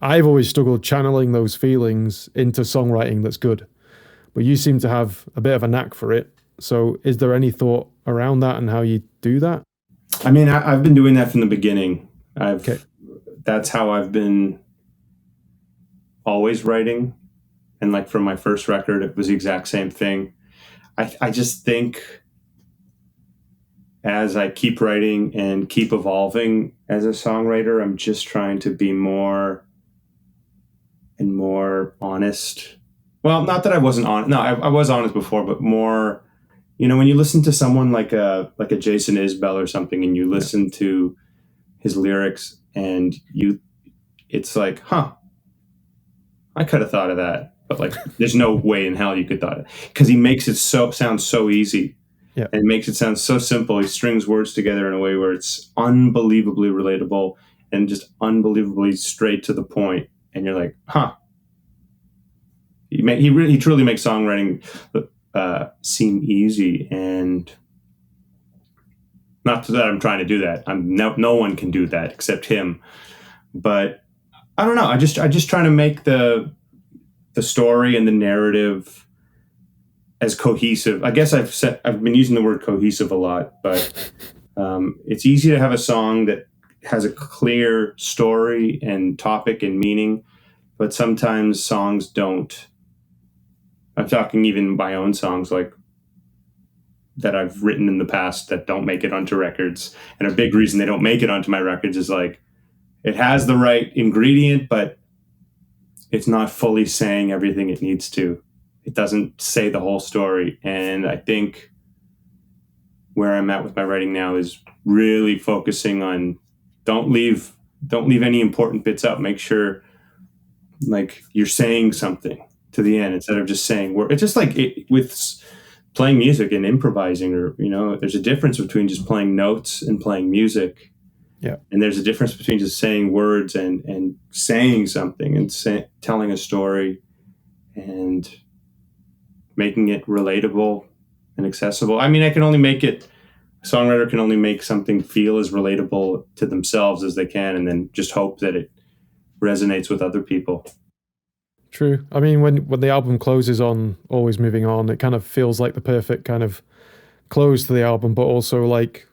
I've always struggled channeling those feelings into songwriting that's good. But you seem to have a bit of a knack for it. So is there any thought around that and how you do that? I mean, I've been doing that from the beginning. That's how I've been always writing. And like from my first record, it was the exact same thing. I just think as I keep writing and keep evolving as a songwriter, I'm just trying to be more and more honest. Well, not that I wasn't honest. No, I was honest before, but more, when you listen to someone like a Jason Isbell or something, and you listen to his lyrics and it's like, I could have thought of that, but like, there's no way in hell you could thought it, because he makes it sound so easy. Yeah. And makes it sound so simple. He strings words together in a way where it's unbelievably relatable and just unbelievably straight to the point. And you're like, He truly makes songwriting seem easy. And not that I'm trying to do that. No one can do that except him. But I don't know. I just trying to make the story and the narrative as cohesive. I guess I've been using the word cohesive a lot, but it's easy to have a song that has a clear story and topic and meaning, but sometimes songs don't. I'm talking even my own songs, like that I've written in the past that don't make it onto records. And a big reason they don't make it onto my records is like, it has the right ingredient, but it's not fully saying everything it needs to. It doesn't say the whole story. And I think where I'm at with my writing now is really focusing on don't leave any important bits out. Make sure like you're saying something to the end instead of just saying words. It's just like with playing music and improvising, or there's a difference between just playing notes and playing music. Yeah. And there's a difference between just saying words and saying something and telling a story and making it relatable and accessible. I mean, a songwriter can only make something feel as relatable to themselves as they can, and then just hope that it resonates with other people. True. I mean, when the album closes on Always Moving On, it kind of feels like the perfect kind of close to the album, but also like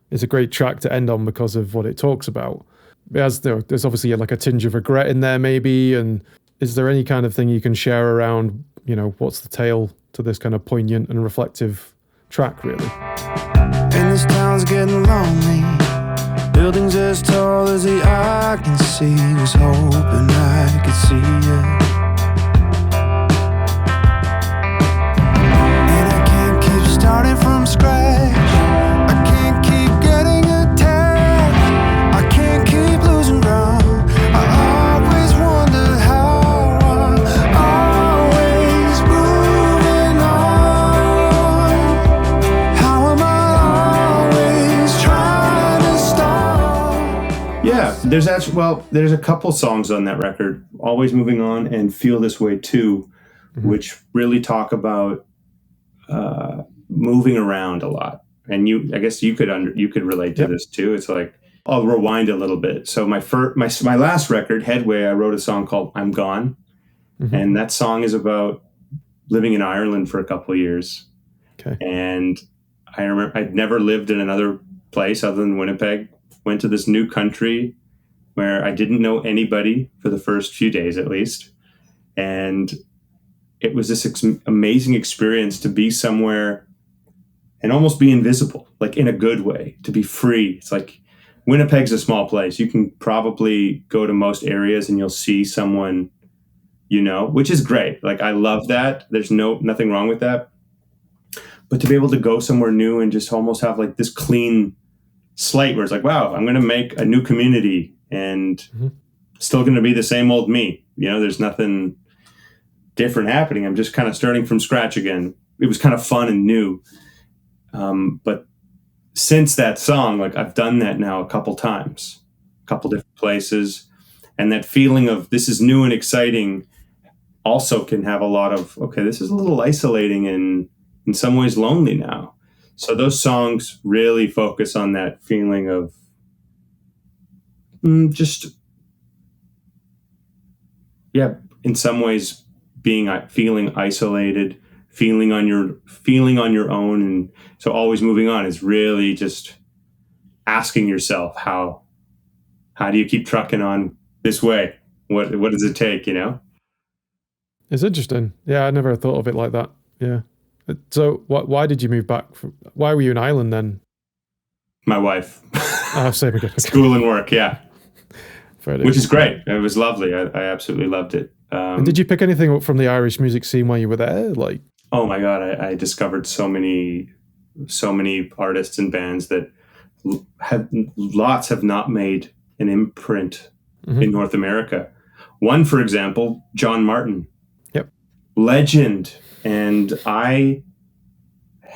it's a great track to end on because of what it talks about. There's obviously like a tinge of regret in there maybe, and is there any kind of thing you can share around, what's the tale to this kind of poignant and reflective track, really? And this town's getting lonely. Buildings as tall as the eye can see. Was hoping I could see you. And I can't keep starting from scratch. I can't keep getting attacked. I can't keep losing ground. I always wonder how I'm always moving on. How am I always trying to stop? Yeah, there's a couple songs on that record, Always Moving On and Feel This Way Too, which really talk about moving around a lot. And I guess you could relate to this too. It's like, I'll rewind a little bit. So my last record, Headway, I wrote a song called I'm Gone. And that song is about living in Ireland for a couple of years. Okay. And I remember I'd never lived in another place other than Winnipeg. Went to this new country where I didn't know anybody for the first few days, at least. And it was this amazing experience to be somewhere and almost be invisible, like in a good way, to be free. It's like Winnipeg's a small place. You can probably go to most areas and you'll see someone, which is great. Like, I love that. There's nothing wrong with that. But to be able to go somewhere new and just almost have like this clean slate where it's like, wow, I'm going to make a new community and still going to be the same old me. There's nothing different happening. I'm just kind of starting from scratch again. It was kind of fun and new. But since that song, like, I've done that now a couple times, a couple different places. And that feeling of this is new and exciting also can have a lot of, okay, this is a little isolating and in some ways lonely now. So those songs really focus on that feeling of in some ways feeling isolated, feeling on your own. And so Always Moving On is really just asking yourself, how do you keep trucking on this way? What does it take, It's interesting. Yeah, I never thought of it like that. Yeah. So why did you move back? Why were you in Ireland then? My wife. Oh, same again. School and work, yeah. Which is great. It was lovely. I absolutely loved it. And did you pick anything up from the Irish music scene while you were there? Like, oh my God, I discovered so many artists and bands that have not made an imprint in North America. One, for example, John Martin. Yep. Legend. And I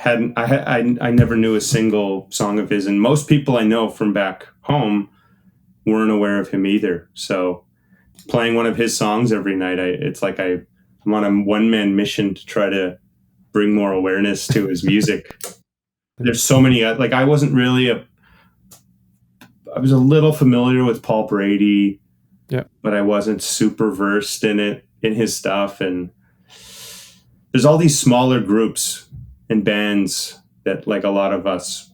never knew a single song of his, and most people I know from back home weren't aware of him either. So playing one of his songs every night, it's like I'm on a one-man mission to try to bring more awareness to his music. There's so many, like, I was a little familiar with Paul Brady, but I wasn't super versed in his stuff. And there's all these smaller groups and bands that, like, a lot of us,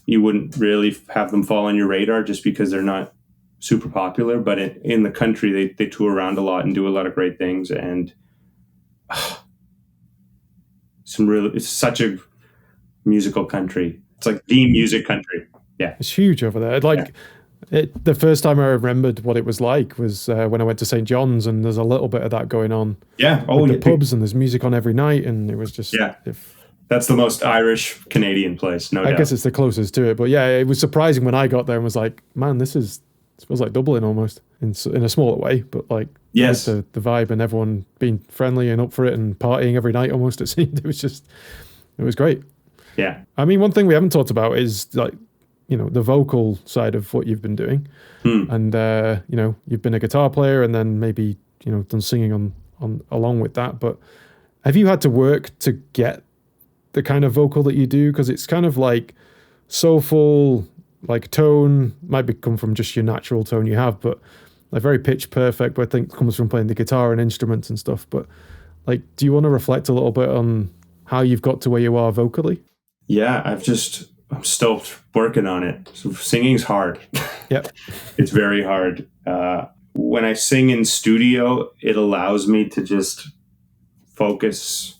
you wouldn't really have them fall on your radar just because they're not super popular. But in the country, they tour around a lot and do a lot of great things. And it's such a musical country. It's like the music country. Yeah. It's huge over there. The first time I remembered what it was like was when I went to St. John's, and there's a little bit of that going on. Yeah. With the pubs, and there's music on every night, and it was just... Yeah. That's the most Irish Canadian place, no doubt. I guess it's the closest to it. But yeah, it was surprising when I got there and was like, man, it feels like Dublin almost, in a smaller way. But like, yes, the vibe and everyone being friendly and up for it and partying every night almost, it seemed. It was great. Yeah. I mean, one thing we haven't talked about is like the vocal side of what you've been doing, and you've been a guitar player, and then maybe done singing on along with that. But have you had to work to get the kind of vocal that you do? Because it's kind of like soulful, like tone might come from just your natural tone you have, but like very pitch perfect. But I think comes from playing the guitar and instruments and stuff. But like, do you want to reflect a little bit on how you've got to where you are vocally? Yeah, I'm still working on it. So singing's hard. Yep. It's very hard. When I sing in studio, it allows me to just focus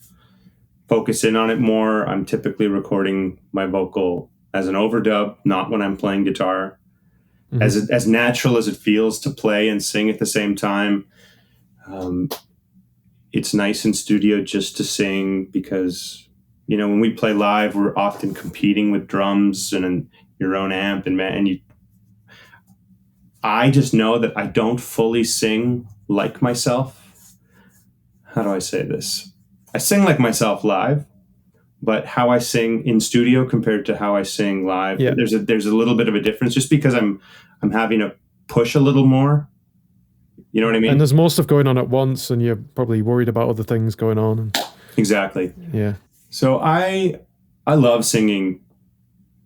in on it more. I'm typically recording my vocal as an overdub, not when I'm playing guitar. Mm-hmm. As natural as it feels to play and sing at the same time. It's nice in studio just to sing because, when we play live, we're often competing with drums and your own amp I just know that I don't fully sing like myself. How do I say this? I sing like myself live, but how I sing in studio compared to how I sing live, there's a little bit of a difference just because I'm having to push a little more. You know what I mean? And there's more stuff going on at once, and you're probably worried about other things going on. Exactly. Yeah. So I love singing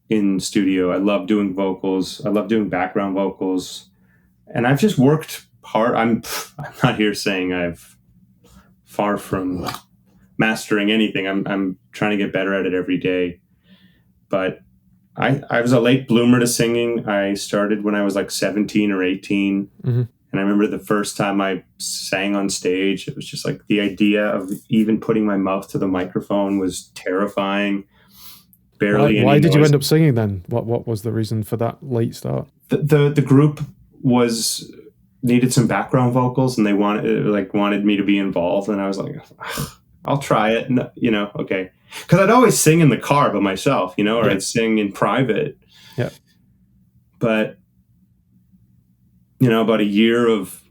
in studio. I love doing vocals. I love doing background vocals. And I've just worked hard. I'm not here saying I've far from mastering anything. I'm trying to get better at it every day. But I was a late bloomer to singing. I started when I was like 17 or 18. Mm-hmm. And I remember the first time I sang on stage, it was just like the idea of even putting my mouth to the microphone was terrifying. Barely. Why did you end up singing then? What was the reason for that late start? The group needed some background vocals, and they wanted me to be involved, and I was like, I'll try it. And, okay, because I'd always sing in the car by myself, or I'd sing in private. Yeah. But about a year of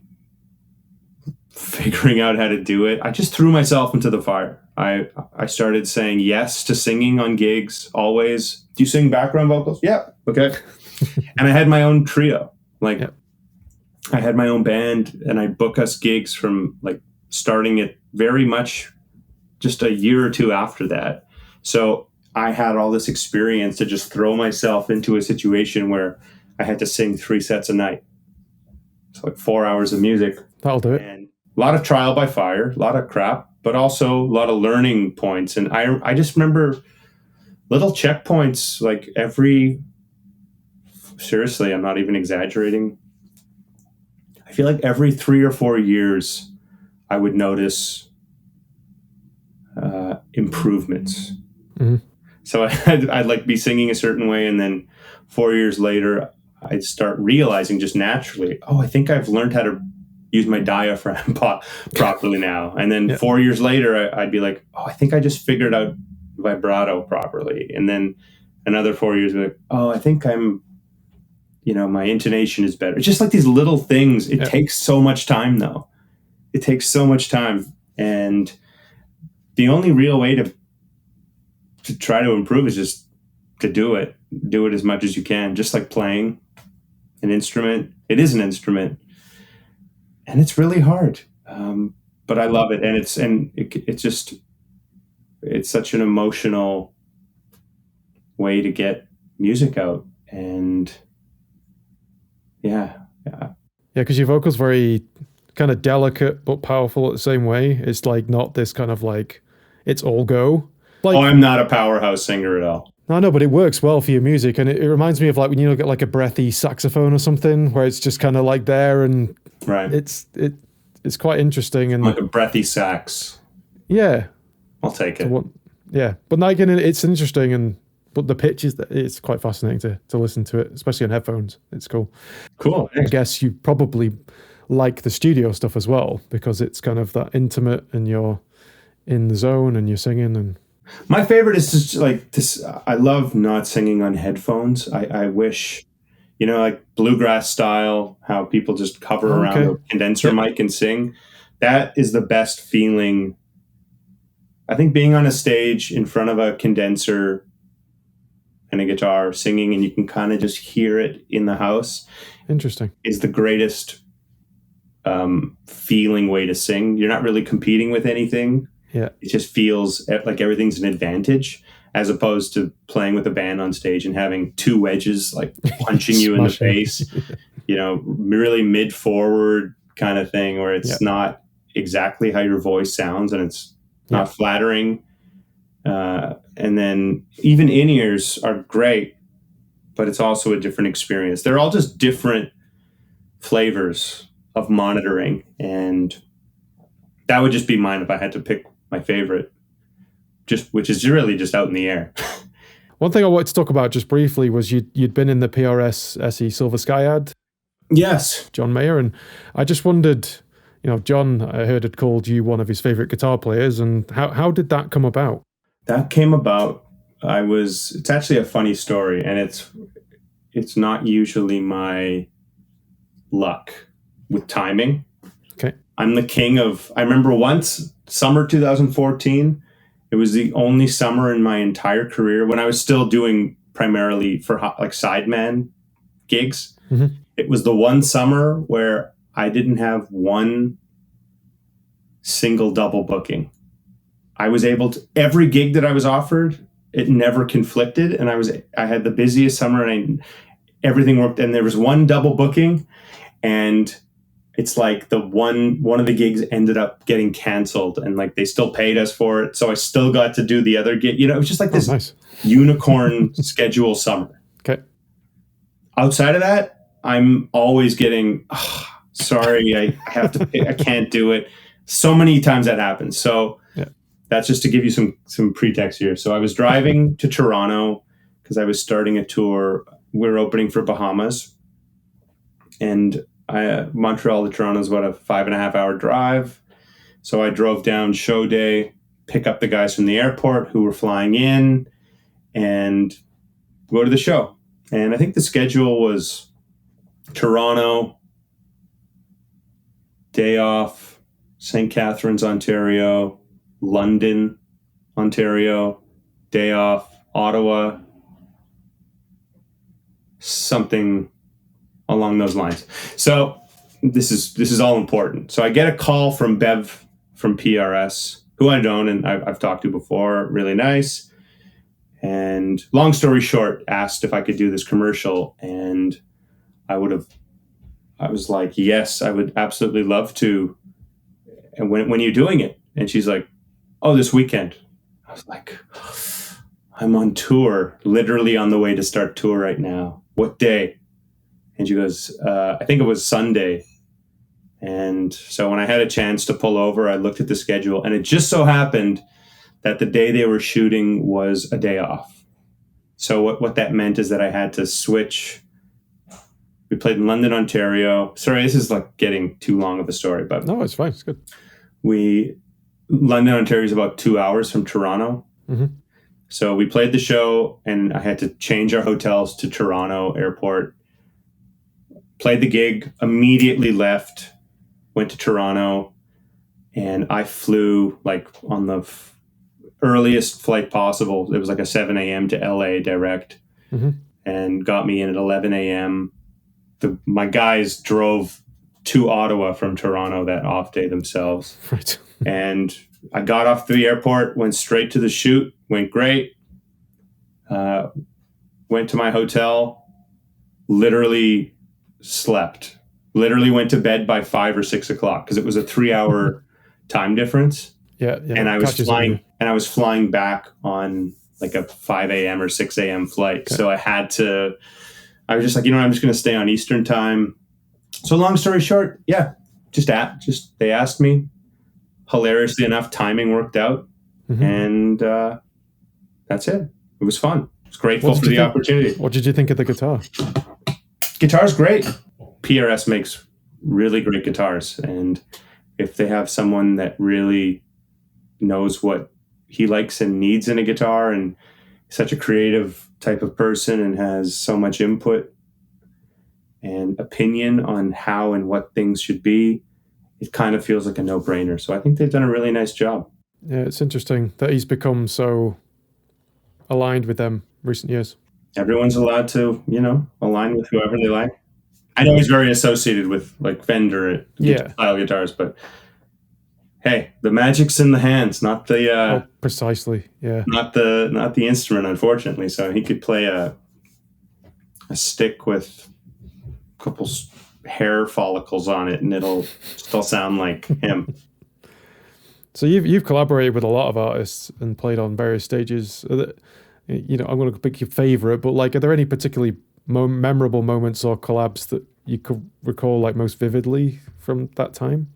figuring out how to do it, I just threw myself into the fire. I started saying yes to singing on gigs always. Do you sing background vocals? Yeah. Okay. And I had my own trio. I had my own band, and I book us gigs from starting it very much just a year or two after that. So I had all this experience to just throw myself into a situation where I had to sing 3 sets a night. So 4 hours of music. That'll do it. And a lot of trial by fire, a lot of crap, but also a lot of learning points. And I just remember little checkpoints, seriously, I'm not even exaggerating. I feel like every 3 or 4 years, I would notice improvements. Mm-hmm. So I'd be singing a certain way, and then 4 years later, I'd start realizing just naturally, I think I've learned how to use my diaphragm properly now. And then 4 years later, I'd be like, I think I just figured out vibrato properly. And then another 4 years, like, I think I'm, my intonation is better. It's just like these little things. It takes so much time, though. It takes so much time. And the only real way to try to improve is just to do it as much as you can. Just like playing an instrument. It is an instrument, and it's really hard. But I love it. And it's such an emotional way to get music out. And yeah. Because your vocal's very kind of delicate but powerful at the same way. It's not this kind of it's all go. I'm not a powerhouse singer at all. No, but it works well for your music, and it reminds me of when you get a breathy saxophone or something, where it's just kind of there, and right. It's quite interesting, and like a breathy sax. Yeah, I'll take it. But it's interesting, but the pitch it's quite fascinating to listen to it, especially on headphones. It's cool. Cool. I guess you probably like the studio stuff as well, because it's kind of that intimate, and you're in the zone and you're singing. And my favorite is just this. I love not singing on headphones. I wish, bluegrass style, how people just cover around the condenser mic and sing. That is the best feeling. I think being on a stage in front of a condenser and a guitar singing, and you can kind of just hear it in the house, Interesting. is the greatest feeling way to sing. You're not really competing with anything. Yeah. It just feels like everything's an advantage, as opposed to playing with a band on stage and having two wedges like punching you in the face, really mid forward kind of thing, where it's not exactly how your voice sounds and it's not flattering. And then even in-ears are great, but it's also a different experience. They're all just different flavors of monitoring, and that would just be mine if I had to pick my favorite, which is really just out in the air. One thing I wanted to talk about just briefly was you'd been in the PRS SE Silver Sky ad. Yes. John Mayer. And I just wondered, John, I heard, had called you one of his favorite guitar players. And how did that come about? That came about, it's actually a funny story, and it's not usually my luck with timing. Okay. I'm the king of, I remember once, summer 2014, it was the only summer in my entire career when I was still doing primarily for like sideman gigs. Mm-hmm. It was the one summer where I didn't have one single double booking. I was able to, every gig that I was offered, it never conflicted. And I had the busiest summer, and everything worked. And there was one double booking, and it's like one of the gigs ended up getting canceled, and like they still paid us for it. So I still got to do the other gig. It was just like this nice unicorn schedule summer. Okay. Outside of that, I'm always getting, sorry, I have to pay, I can't do it. So many times that happens. So that's just to give you some pretext here. So I was driving to Toronto because I was starting a tour. We're opening for Bahamas, and Montreal to Toronto is about a 5.5 hour drive. So I drove down show day, pick up the guys from the airport who were flying in, and go to the show. And I think the schedule was Toronto, day off, St. Catharines, Ontario, London, Ontario, day off, Ottawa, something along those lines. So this is all important. So I get a call from Bev from PRS, who I known and I've talked to before, really nice. And long story short, asked if I could do this commercial, and I was like, yes, I would absolutely love to. And when are you doing it? And she's like, oh, this weekend. I was like, I'm on tour, literally on the way to start tour right now. What day? And she goes, I think it was Sunday. And so when I had a chance to pull over, I looked at the schedule, and it just so happened that the day they were shooting was a day off. So what that meant is that I had to switch. We played in London, Ontario. Sorry, this is like getting too long of a story, but no, it's fine. It's good. London, Ontario is about 2 hours from Toronto. Mm-hmm. So we played the show, and I had to change our hotels to Toronto airport. Played the gig, immediately left, went to Toronto, and I flew like on the earliest flight possible. It was like a 7 a.m. to LA direct, and got me in at 11 a.m. My guys drove to Ottawa from Toronto that off day themselves. Right. And I got off the airport, went straight to the shoot, went great. Went to my hotel, literally slept, literally went to bed by 5 or 6 o'clock because it was a 3-hour time difference. Yeah. And I was flying back on like a 5 a.m. or 6 a.m. flight. Okay. So I was just like, I'm just going to stay on Eastern time. So long story short, they asked me. Hilariously enough, timing worked out, and that's it. It was fun. I was grateful for the opportunity. What did you think of the guitar? Guitar's great. PRS makes really great guitars, and if they have someone that really knows what he likes and needs in a guitar, and such a creative type of person, and has so much input and opinion on how and what things should be, it kind of feels like a no-brainer. So I think they've done a really nice job. Yeah, it's interesting that he's become so aligned with them recent years. Everyone's allowed to, align with whoever they like. I know he's very associated with like Fender style guitars, but hey, the magic's in the hands, not the precisely, yeah, not the instrument, unfortunately. So he could play a stick with a couple hair follicles on it, and it'll still sound like him. So you've collaborated with a lot of artists and played on various stages. I'm going to pick your favorite, but like, are there any particularly memorable moments or collabs that you could recall like most vividly from that time?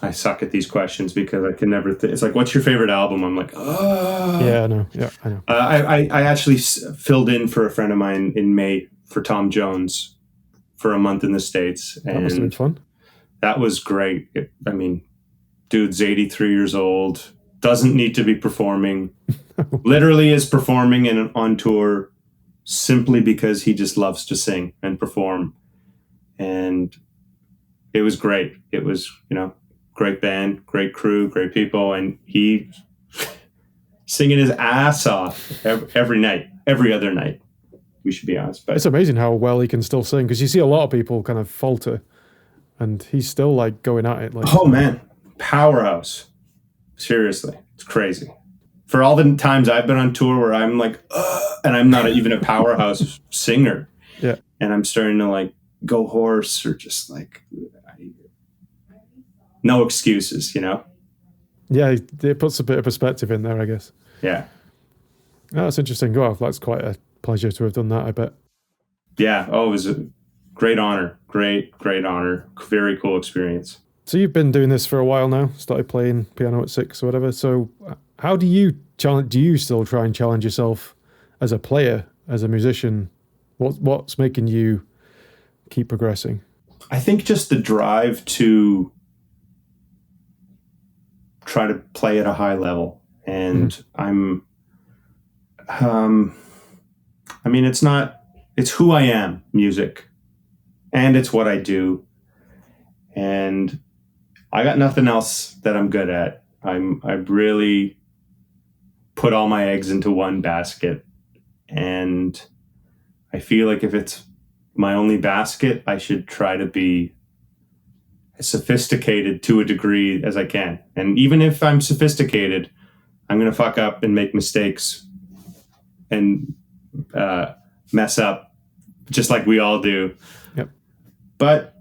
I suck at these questions because I can never. It's like, what's your favorite album? I'm like, oh. Yeah, I know. Yeah, I know. I actually filled in for a friend of mine in May for Tom Jones for a month in the States. That must have been fun. That was great. Dude's 83 years old, doesn't need to be performing, literally is performing and on tour simply because he just loves to sing and perform. And it was great. It was, great band, great crew, great people. And he singing his ass off every night, every other night. We should be honest. But it's amazing how well he can still sing, because you see a lot of people kind of falter and he's still like going at it. Like, oh man, powerhouse. Seriously, it's crazy. For all the times I've been on tour where I'm like, and I'm not even a powerhouse singer. Yeah. And I'm starting to like go hoarse or just like, no excuses, Yeah, it puts a bit of perspective in there, I guess. Yeah. Oh, that's interesting. Well, that's quite a pleasure to have done that, I bet. Yeah. Oh, it was a great honor. Great honor. Very cool experience. So you've been doing this for a while now, started playing piano at 6 or whatever. So how do you still try and challenge yourself as a player, as a musician? What's making you keep progressing? I think just the drive to try to play at a high level. And it's who I am, music, and it's what I do. And I got nothing else that I'm good at. I really put all my eggs into one basket. And I feel like if it's my only basket, I should try to be as sophisticated to a degree as I can. And even if I'm sophisticated, I'm going to fuck up and make mistakes and mess up just like we all do. Yep. But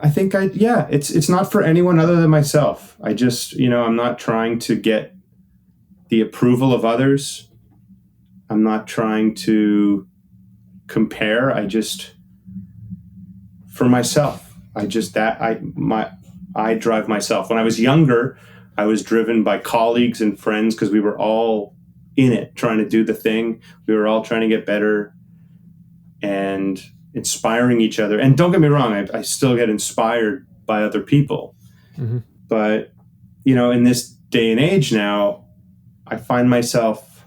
I think it's not for anyone other than myself. I just, I'm not trying to get the approval of others. I'm not trying to compare. For myself. I drive myself. When I was younger, I was driven by colleagues and friends because we were all in it, trying to do the thing. We were all trying to get better and inspiring each other. And don't get me wrong, I still get inspired by other people. Mm-hmm. But, in this day and age now, I find myself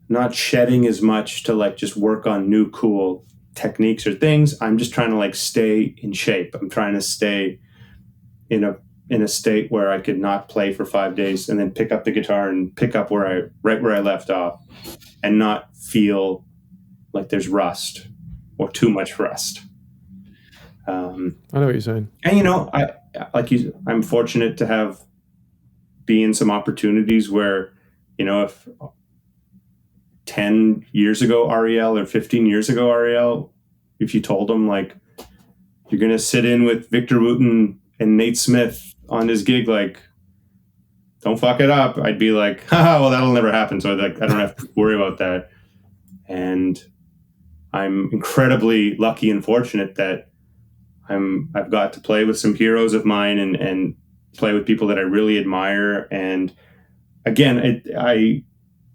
not shedding as much to like just work on new cool techniques or things. I'm just trying to like stay in shape. I'm trying to stay in a state where I could not play for 5 days and then pick up the guitar and pick up right where I left off and not feel like there's rust or too much rust. I know what you're saying. And I'm fortunate to be in some opportunities where, if 10 years ago, Ariel, or 15 years ago, Ariel, if you told them like, you're going to sit in with Victor Wooten and Nate Smith on his gig, like, don't fuck it up. I'd be like, well, that'll never happen. So like, I don't have to worry about that. And I'm incredibly lucky and fortunate that I've got to play with some heroes of mine and play with people that I really admire. And again,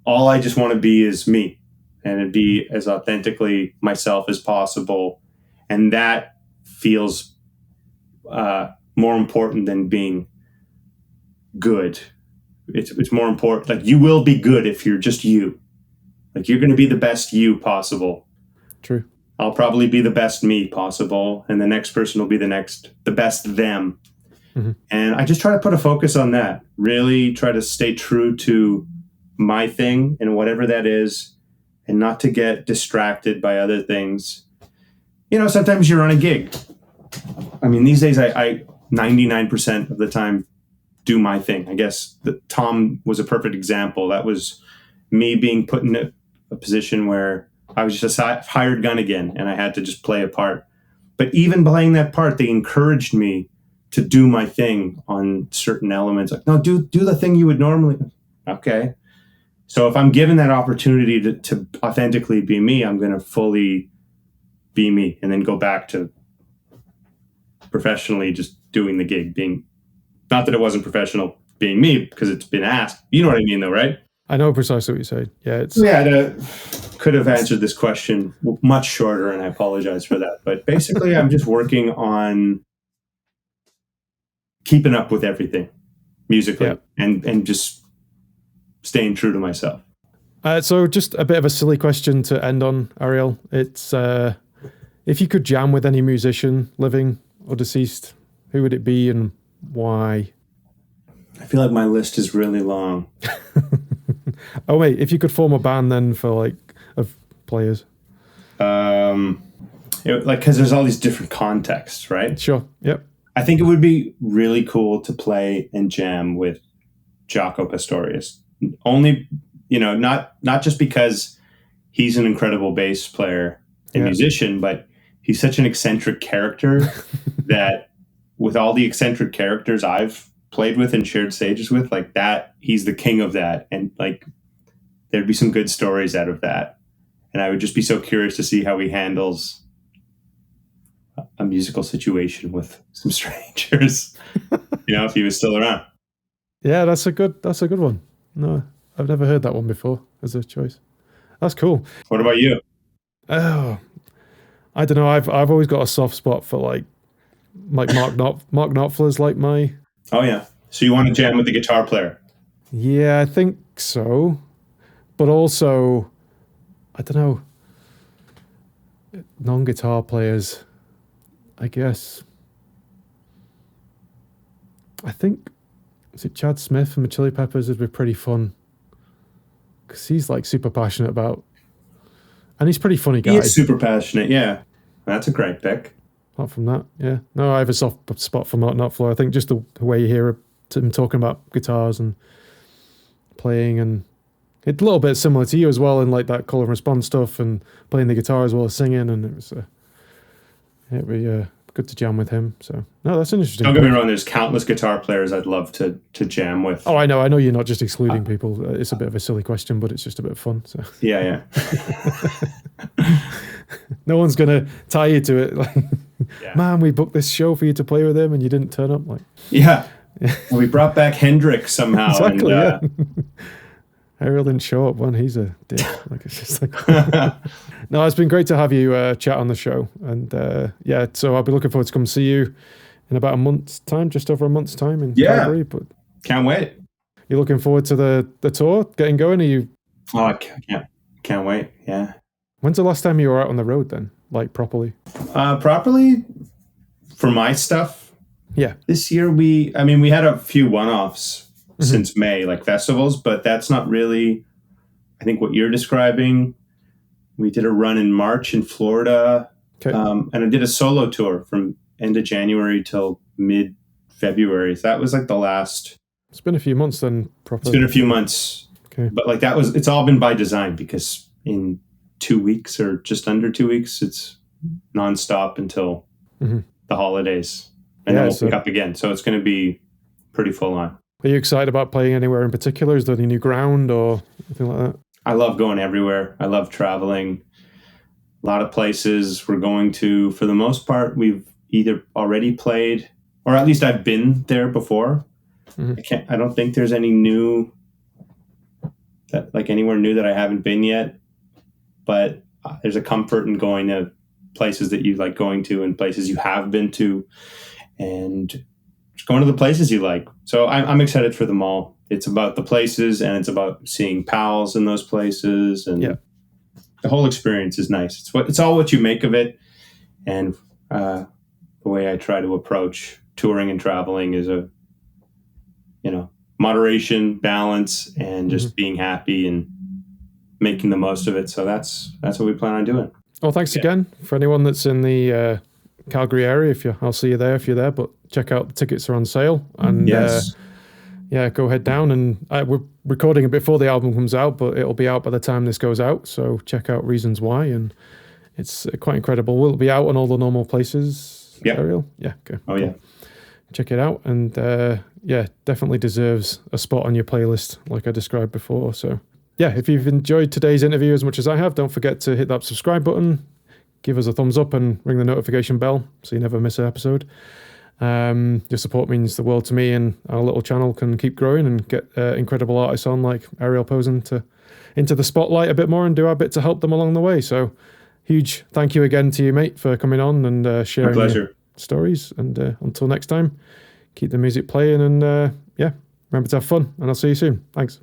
all I just want to be is me and be as authentically myself as possible. And that feels more important than being good. It's more important. Like, you will be good if you're just you. Like, you're going to be the best you possible. True. I'll probably be the best me possible. And the next person will be the best them. Mm-hmm. And I just try to put a focus on that. Really try to stay true to my thing and whatever that is, and not to get distracted by other things. Sometimes you're on a gig. I mean, these days I 99% of the time do my thing. I guess that Tom was a perfect example. That was me being put in a position where I was just a hired gun again, and I had to just play a part. But even playing that part, they encouraged me to do my thing on certain elements. Like, no, do the thing you would normally. Okay. So if I'm given that opportunity to authentically be me, I'm going to fully be me, and then go back to professionally just doing the gig, being, not that it wasn't professional being me because it's been asked. You know what I mean though, right? I know precisely what you're saying. Could have answered this question much shorter, and I apologize for that. But basically, I'm just working on keeping up with everything musically, and just staying true to myself. So just a bit of a silly question to end on, Ariel. It's if you could jam with any musician, living or deceased, who would it be and why? I feel like my list is really long. Oh wait, if you could form a band then of players. Because there's all these different contexts, right? Sure. Yep. I think it would be really cool to play and jam with Jaco Pastorius. Only, not just because he's an incredible bass player and musician, but he's such an eccentric character that with all the eccentric characters I've played with and shared stages with, like that, he's the king of that. And like, there'd be some good stories out of that. And I would just be so curious to see how he handles a musical situation with some strangers, if he was still around. Yeah, that's a good one. No, I've never heard that one before as a choice. That's cool. What about you? Oh, I don't know. I've always got a soft spot for like Mark Knopfler's like my. Oh yeah. So you want to jam with the guitar player? Yeah, I think so. But also, I don't know. Non-guitar players, I guess. I think, is it Chad Smith from the Chili Peppers would be pretty fun. Because he's like super passionate about, and he's a pretty funny guy. He is super passionate, yeah. That's a great pick. Apart from that, yeah. No, I have a soft spot for Mark Knopfler. I think just the way you hear him talking about guitars and playing, and it's a little bit similar to you as well in like that call and response stuff and playing the guitar as well as singing, and it'd be good to jam with him. So no, that's interesting. Don't get me wrong, there's countless guitar players I'd love to jam with. Oh, I know you're not just excluding people. It's a bit of a silly question, but it's just a bit of fun. So yeah. No one's gonna tie you to it. Like, man, we booked this show for you to play with him, and you didn't turn up. Like, yeah. Well, we brought back Hendrix somehow. Exactly. Ariel didn't show up when he's a dick. Like, it's just like. No, it's been great to have you chat on the show, and so I'll be looking forward to come see you in about a month's time, just over a month's time in Calgary. But can't wait. You're looking forward to the tour getting going? Are you? Oh, I can't wait. Yeah. When's the last time you were out on the road then, like properly? Properly for my stuff. Yeah. This year we had a few one-offs since May, like festivals, but that's not really, I think, what you're describing. We did a run in March in Florida. Okay. And I did a solo tour from end of January till mid-February. So that was like the last. It's been a few months then, properly. It's been a few months. Okay. But like it's all been by design, because in 2 weeks or just under 2 weeks, it's nonstop until the holidays. And then we'll pick up again. So it's going to be pretty full on. Are you excited about playing anywhere in particular? Is there any new ground or anything like that? I love going everywhere. I love traveling. A lot of places we're going to, for the most part, we've either already played, or at least I've been there before. I don't think there's any new, anywhere new that I haven't been yet. But there's a comfort in going to places that you like going to and places you have been to, and just going to the places you like. So I'm excited for them all. It's about the places, and it's about seeing pals in those places, and the whole experience is nice. It's all what you make of it, and the way I try to approach touring and traveling is moderation, balance, and just being happy and making the most of it. So that's what we plan on doing. Well, thanks again for anyone that's in the Calgary area. I'll see you there if you're there. But check out, the tickets are on sale, and Yes. go head down. And we're recording it before the album comes out, but it'll be out by the time this goes out. So check out Reasons Why, and it's quite incredible. Will it be out on all the normal places? Yeah. Ariel? Yeah. Okay. Oh yeah. Check it out, and definitely deserves a spot on your playlist, like I described before. So yeah, if you've enjoyed today's interview as much as I have, don't forget to hit that subscribe button, give us a thumbs up, and ring the notification bell so you never miss an episode. Your support means the world to me, and our little channel can keep growing and get incredible artists on like Ariel Posen into the spotlight a bit more and do our bit to help them along the way. So huge thank you again to you, mate, for coming on and sharing your stories. And until next time, keep the music playing, and remember to have fun, and I'll see you soon. Thanks.